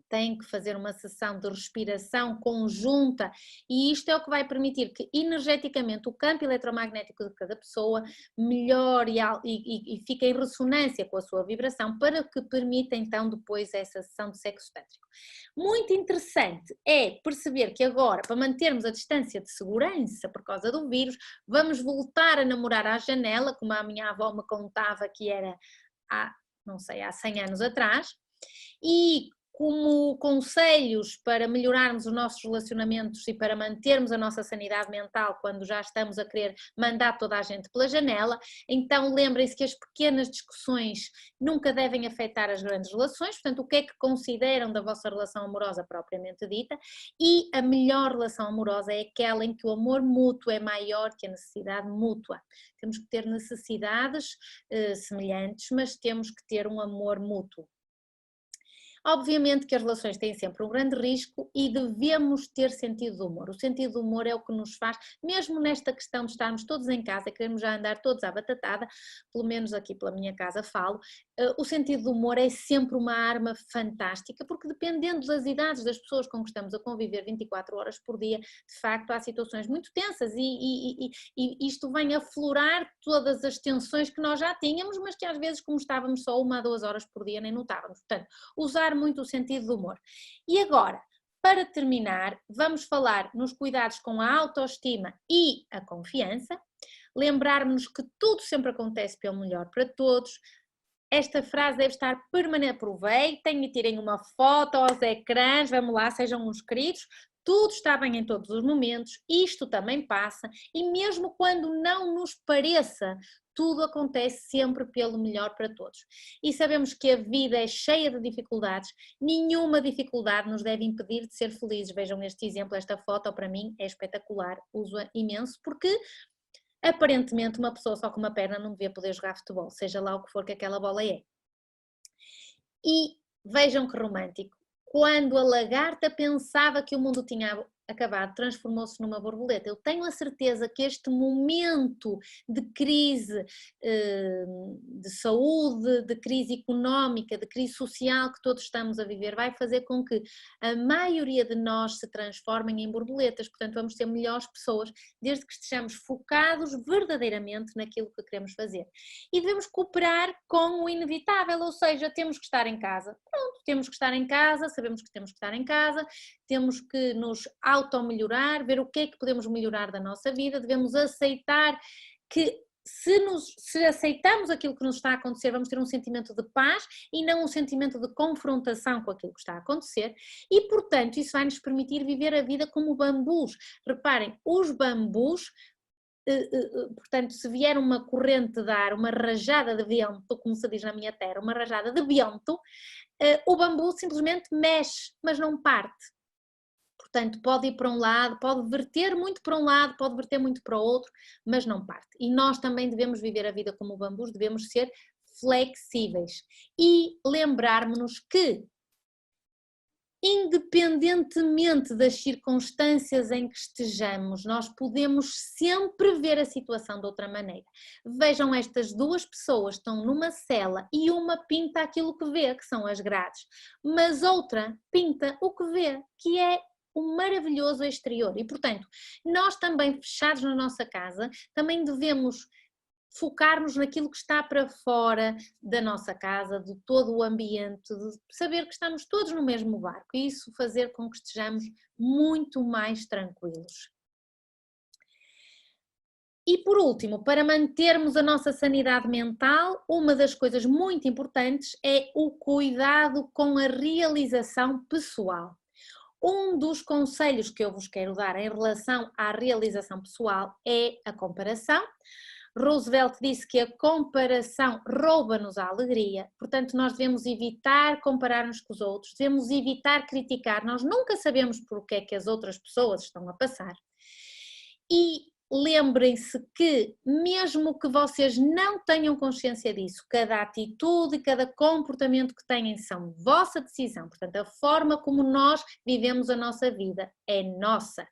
Tem que fazer uma sessão de respiração conjunta e isto é o que vai permitir que energeticamente o campo eletromagnético de cada pessoa melhore e fique em ressonância com a sua vibração para que permita então depois essa sessão de sexo tântrico. Muito interessante é perceber que agora, para mantermos a distância de segurança por causa do vírus, vamos voltar a namorar à janela, como a minha avó me contava que era há 100 anos atrás, e como conselhos para melhorarmos os nossos relacionamentos e para mantermos a nossa sanidade mental quando já estamos a querer mandar toda a gente pela janela, então lembrem-se que as pequenas discussões nunca devem afetar as grandes relações, portanto o que é que consideram da vossa relação amorosa propriamente dita, e a melhor relação amorosa é aquela em que o amor mútuo é maior que a necessidade mútua. Temos que ter necessidades semelhantes, mas temos que ter um amor mútuo. Obviamente que as relações têm sempre um grande risco e devemos ter sentido de humor. O sentido de humor é o que nos faz, mesmo nesta questão de estarmos todos em casa, queremos já andar todos à batatada, pelo menos aqui pela minha casa falo, o sentido de humor é sempre uma arma fantástica, porque dependendo das idades das pessoas com que estamos a conviver 24 horas por dia, de facto há situações muito tensas e isto vem aflorar todas as tensões que nós já tínhamos, mas que às vezes como estávamos só 1 a 2 horas por dia nem notávamos. Portanto, usar muito o sentido do humor. E agora, para terminar, vamos falar nos cuidados com a autoestima e a confiança, lembrarmos que tudo sempre acontece pelo melhor para todos. Esta frase deve estar permanente, aproveitem e tirem uma foto aos ecrãs, vamos lá, sejam uns queridos, tudo está bem em todos os momentos, isto também passa e mesmo quando não nos pareça, tudo acontece sempre pelo melhor para todos. E sabemos que a vida é cheia de dificuldades, nenhuma dificuldade nos deve impedir de ser felizes. Vejam este exemplo, esta foto para mim é espetacular, uso-a imenso porque Aparentemente uma pessoa só com uma perna não devia poder jogar futebol, seja lá o que for que aquela bola é. E vejam que romântico, quando a lagarta pensava que o mundo tinha acabado, transformou-se numa borboleta. Eu tenho a certeza que este momento de crise de saúde, de crise económica, de crise social que todos estamos a viver, vai fazer com que a maioria de nós se transformem em borboletas, portanto vamos ser melhores pessoas, desde que estejamos focados verdadeiramente naquilo que queremos fazer. E devemos cooperar com o inevitável, ou seja, temos que estar em casa. Pronto, temos que estar em casa, sabemos que temos que estar em casa, temos que nos auto-melhorar, ver o que é que podemos melhorar da nossa vida, devemos aceitar que se aceitamos aquilo que nos está a acontecer, vamos ter um sentimento de paz e não um sentimento de confrontação com aquilo que está a acontecer e, portanto, isso vai nos permitir viver a vida como bambus. Reparem, os bambus, portanto, se vier uma corrente de ar, uma rajada de vento, como se diz na minha terra, uma rajada de vento, o bambu simplesmente mexe, mas não parte. Portanto, pode ir para um lado, pode verter muito para um lado, pode verter muito para o outro, mas não parte. E nós também devemos viver a vida como bambus, devemos ser flexíveis e lembrar-nos que, independentemente das circunstâncias em que estejamos, nós podemos sempre ver a situação de outra maneira. Vejam, estas duas pessoas estão numa cela e uma pinta aquilo que vê, que são as grades, mas outra pinta o que vê, que é o maravilhoso exterior. E, portanto, nós também, fechados na nossa casa, também devemos focar-nos naquilo que está para fora da nossa casa, de todo o ambiente, de saber que estamos todos no mesmo barco e isso fazer com que estejamos muito mais tranquilos. E por último, para mantermos a nossa sanidade mental, uma das coisas muito importantes é o cuidado com a realização pessoal. Um dos conselhos que eu vos quero dar em relação à realização pessoal é a comparação. Roosevelt disse que a comparação rouba-nos a alegria, portanto nós devemos evitar comparar-nos com os outros, devemos evitar criticar, nós nunca sabemos por o que é que as outras pessoas estão a passar. E lembrem-se que, mesmo que vocês não tenham consciência disso, cada atitude e cada comportamento que têm são vossa decisão, portanto a forma como nós vivemos a nossa vida é nossa.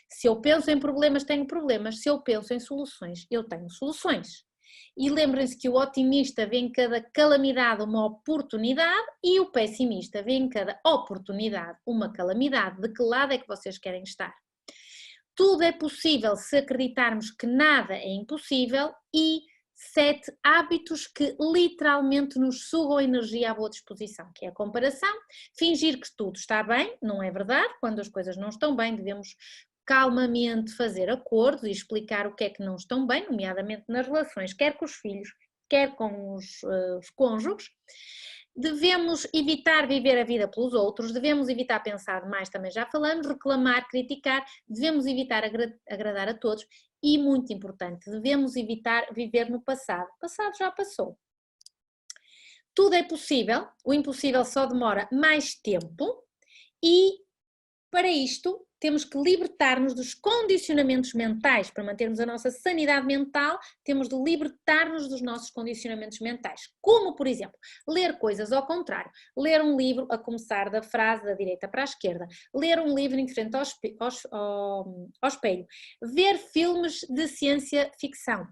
Se eu penso em problemas, tenho problemas, se eu penso em soluções, eu tenho soluções. E lembrem-se que o otimista vê em cada calamidade uma oportunidade e o pessimista vê em cada oportunidade uma calamidade. De que lado é que vocês querem estar? Tudo é possível se acreditarmos que nada é impossível e 7 hábitos que literalmente nos sugam energia à boa disposição, que é a comparação, fingir que tudo está bem, não é verdade, quando as coisas não estão bem devemos calmamente fazer acordos e explicar o que é que não estão bem, nomeadamente nas relações, quer com os filhos, quer com os cônjuges. Devemos evitar viver a vida pelos outros, devemos evitar pensar demais, também já falamos, reclamar, criticar, devemos evitar agradar a todos e, muito importante, devemos evitar viver no passado. O passado já passou. Tudo é possível, o impossível só demora mais tempo e, para isto, temos que libertar-nos dos condicionamentos mentais. Para mantermos a nossa sanidade mental, temos de libertar-nos dos nossos condicionamentos mentais. Como, por exemplo, ler coisas ao contrário. Ler um livro a começar da frase da direita para a esquerda. Ler um livro em frente ao espelho. Ver filmes de ciência ficção.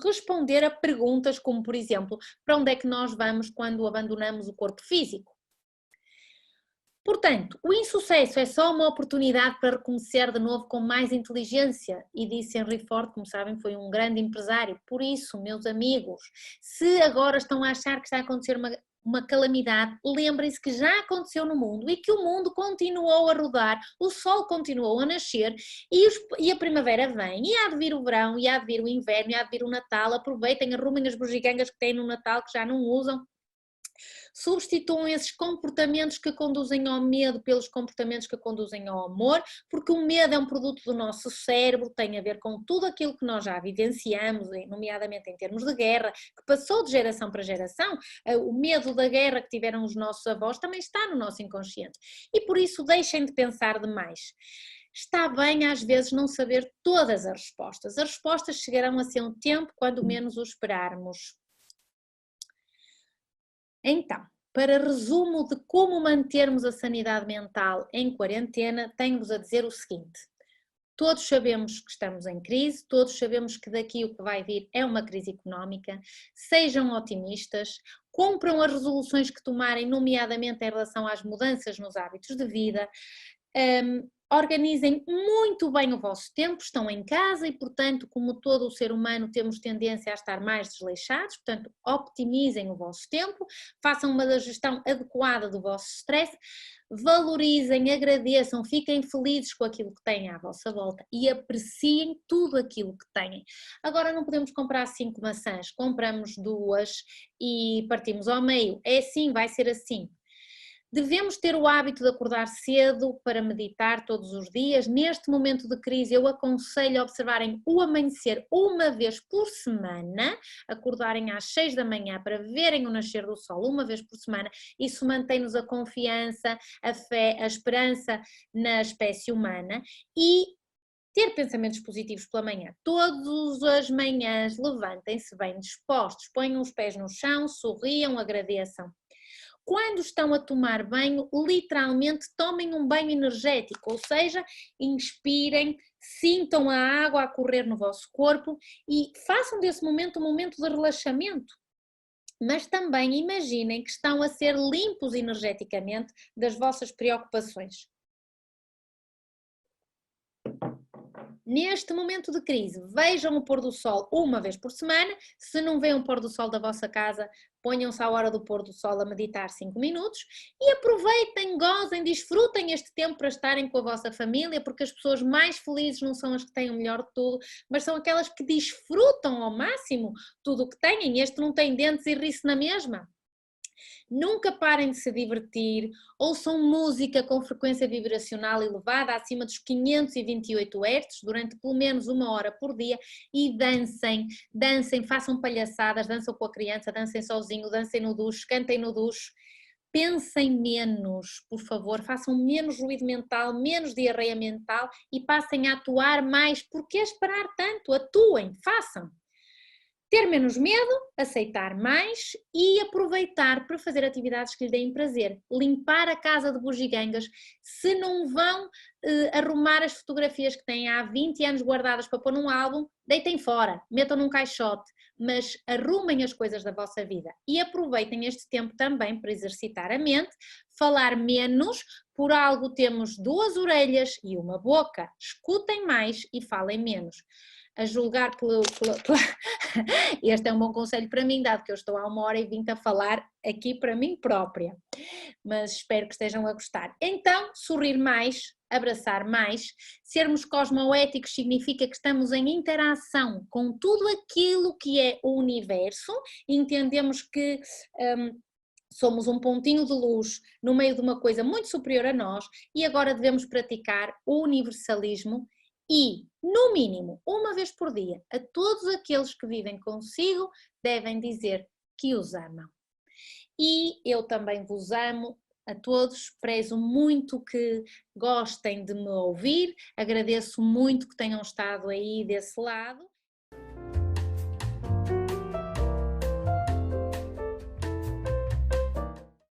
Responder a perguntas como, por exemplo, para onde é que nós vamos quando abandonamos o corpo físico? Portanto, o insucesso é só uma oportunidade para recomeçar de novo com mais inteligência, e disse Henry Ford, como sabem, foi um grande empresário. Por isso, meus amigos, se agora estão a achar que está a acontecer uma calamidade, lembrem-se que já aconteceu no mundo e que o mundo continuou a rodar, o sol continuou a nascer e a primavera vem, e há de vir o verão, e há de vir o inverno, e há de vir o Natal. Aproveitem, arrumem as bugigangas que têm no Natal que já não usam. Substituam esses comportamentos que conduzem ao medo pelos comportamentos que conduzem ao amor, porque o medo é um produto do nosso cérebro, tem a ver com tudo aquilo que nós já vivenciamos, nomeadamente em termos de guerra, que passou de geração para geração. O medo da guerra que tiveram os nossos avós também está no nosso inconsciente. E por isso deixem de pensar demais. está bem às vezes não saber todas as respostas. As respostas chegarão a seu tempo quando menos o esperarmos. Então, para resumo de como mantermos a sanidade mental em quarentena, tenho-vos a dizer o seguinte. Todos sabemos que estamos em crise, todos sabemos que daqui o que vai vir é uma crise económica. Sejam otimistas, cumpram as resoluções que tomarem, nomeadamente em relação às mudanças nos hábitos de vida. Organizem muito bem o vosso tempo, estão em casa e, portanto, como todo o ser humano, temos tendência a estar mais desleixados, portanto, optimizem o vosso tempo, façam uma gestão adequada do vosso stress, valorizem, agradeçam, fiquem felizes com aquilo que têm à vossa volta e apreciem tudo aquilo que têm. Agora não podemos comprar 5 maçãs, compramos 2 e partimos ao meio, é assim, vai ser assim. Devemos ter o hábito de acordar cedo para meditar todos os dias. Neste momento de crise eu aconselho a observarem o amanhecer uma vez por semana, acordarem às 6 da manhã para verem o nascer do sol uma vez por semana. Isso mantém-nos a confiança, a fé, a esperança na espécie humana e ter pensamentos positivos pela manhã. Todas as manhãs levantem-se bem dispostos, ponham os pés no chão, sorriam, agradeçam. Quando estão a tomar banho, literalmente tomem um banho energético, ou seja, inspirem, sintam a água a correr no vosso corpo e façam desse momento um momento de relaxamento. Mas também imaginem que estão a ser limpos energeticamente das vossas preocupações. Neste momento de crise, vejam o pôr do sol uma vez por semana. Se não veem o pôr do sol da vossa casa, ponham-se à hora do pôr do sol a meditar 5 minutos e aproveitem, gozem, desfrutem este tempo para estarem com a vossa família, porque as pessoas mais felizes não são as que têm o melhor de tudo, mas são aquelas que desfrutam ao máximo tudo o que têm. Este não tem dentes e ri-se na mesma. Nunca parem de se divertir, ouçam música com frequência vibracional elevada acima dos 528 Hz durante pelo menos 1 hora por dia e dancem, façam palhaçadas, dançam com a criança, dancem sozinho, dancem no duche, cantem no duche. Pensem menos, por favor, façam menos ruído mental, menos diarreia mental e passem a atuar mais. Por que esperar tanto? Atuem, façam. Ter menos medo, aceitar mais e aproveitar para fazer atividades que lhe deem prazer. Limpar a casa de bugigangas. Se não vão arrumar as fotografias que têm há 20 anos guardadas para pôr num álbum, deitem fora, metam num caixote, mas arrumem as coisas da vossa vida e aproveitem este tempo também para exercitar a mente, falar menos, por algo temos 2 orelhas e 1 boca. Escutem mais e falem menos. A julgar este é um bom conselho para mim, dado que eu estou há 1 hora e 20 a falar aqui para mim própria, mas espero que estejam a gostar. Então, sorrir mais, abraçar mais, sermos cosmoéticos significa que estamos em interação com tudo aquilo que é o universo, entendemos que somos um pontinho de luz no meio de uma coisa muito superior a nós e agora devemos praticar o universalismo e, no mínimo, 1 vez por dia, a todos aqueles que vivem consigo, devem dizer que os amam. E eu também vos amo a todos, prezo muito que gostem de me ouvir, agradeço muito que tenham estado aí desse lado.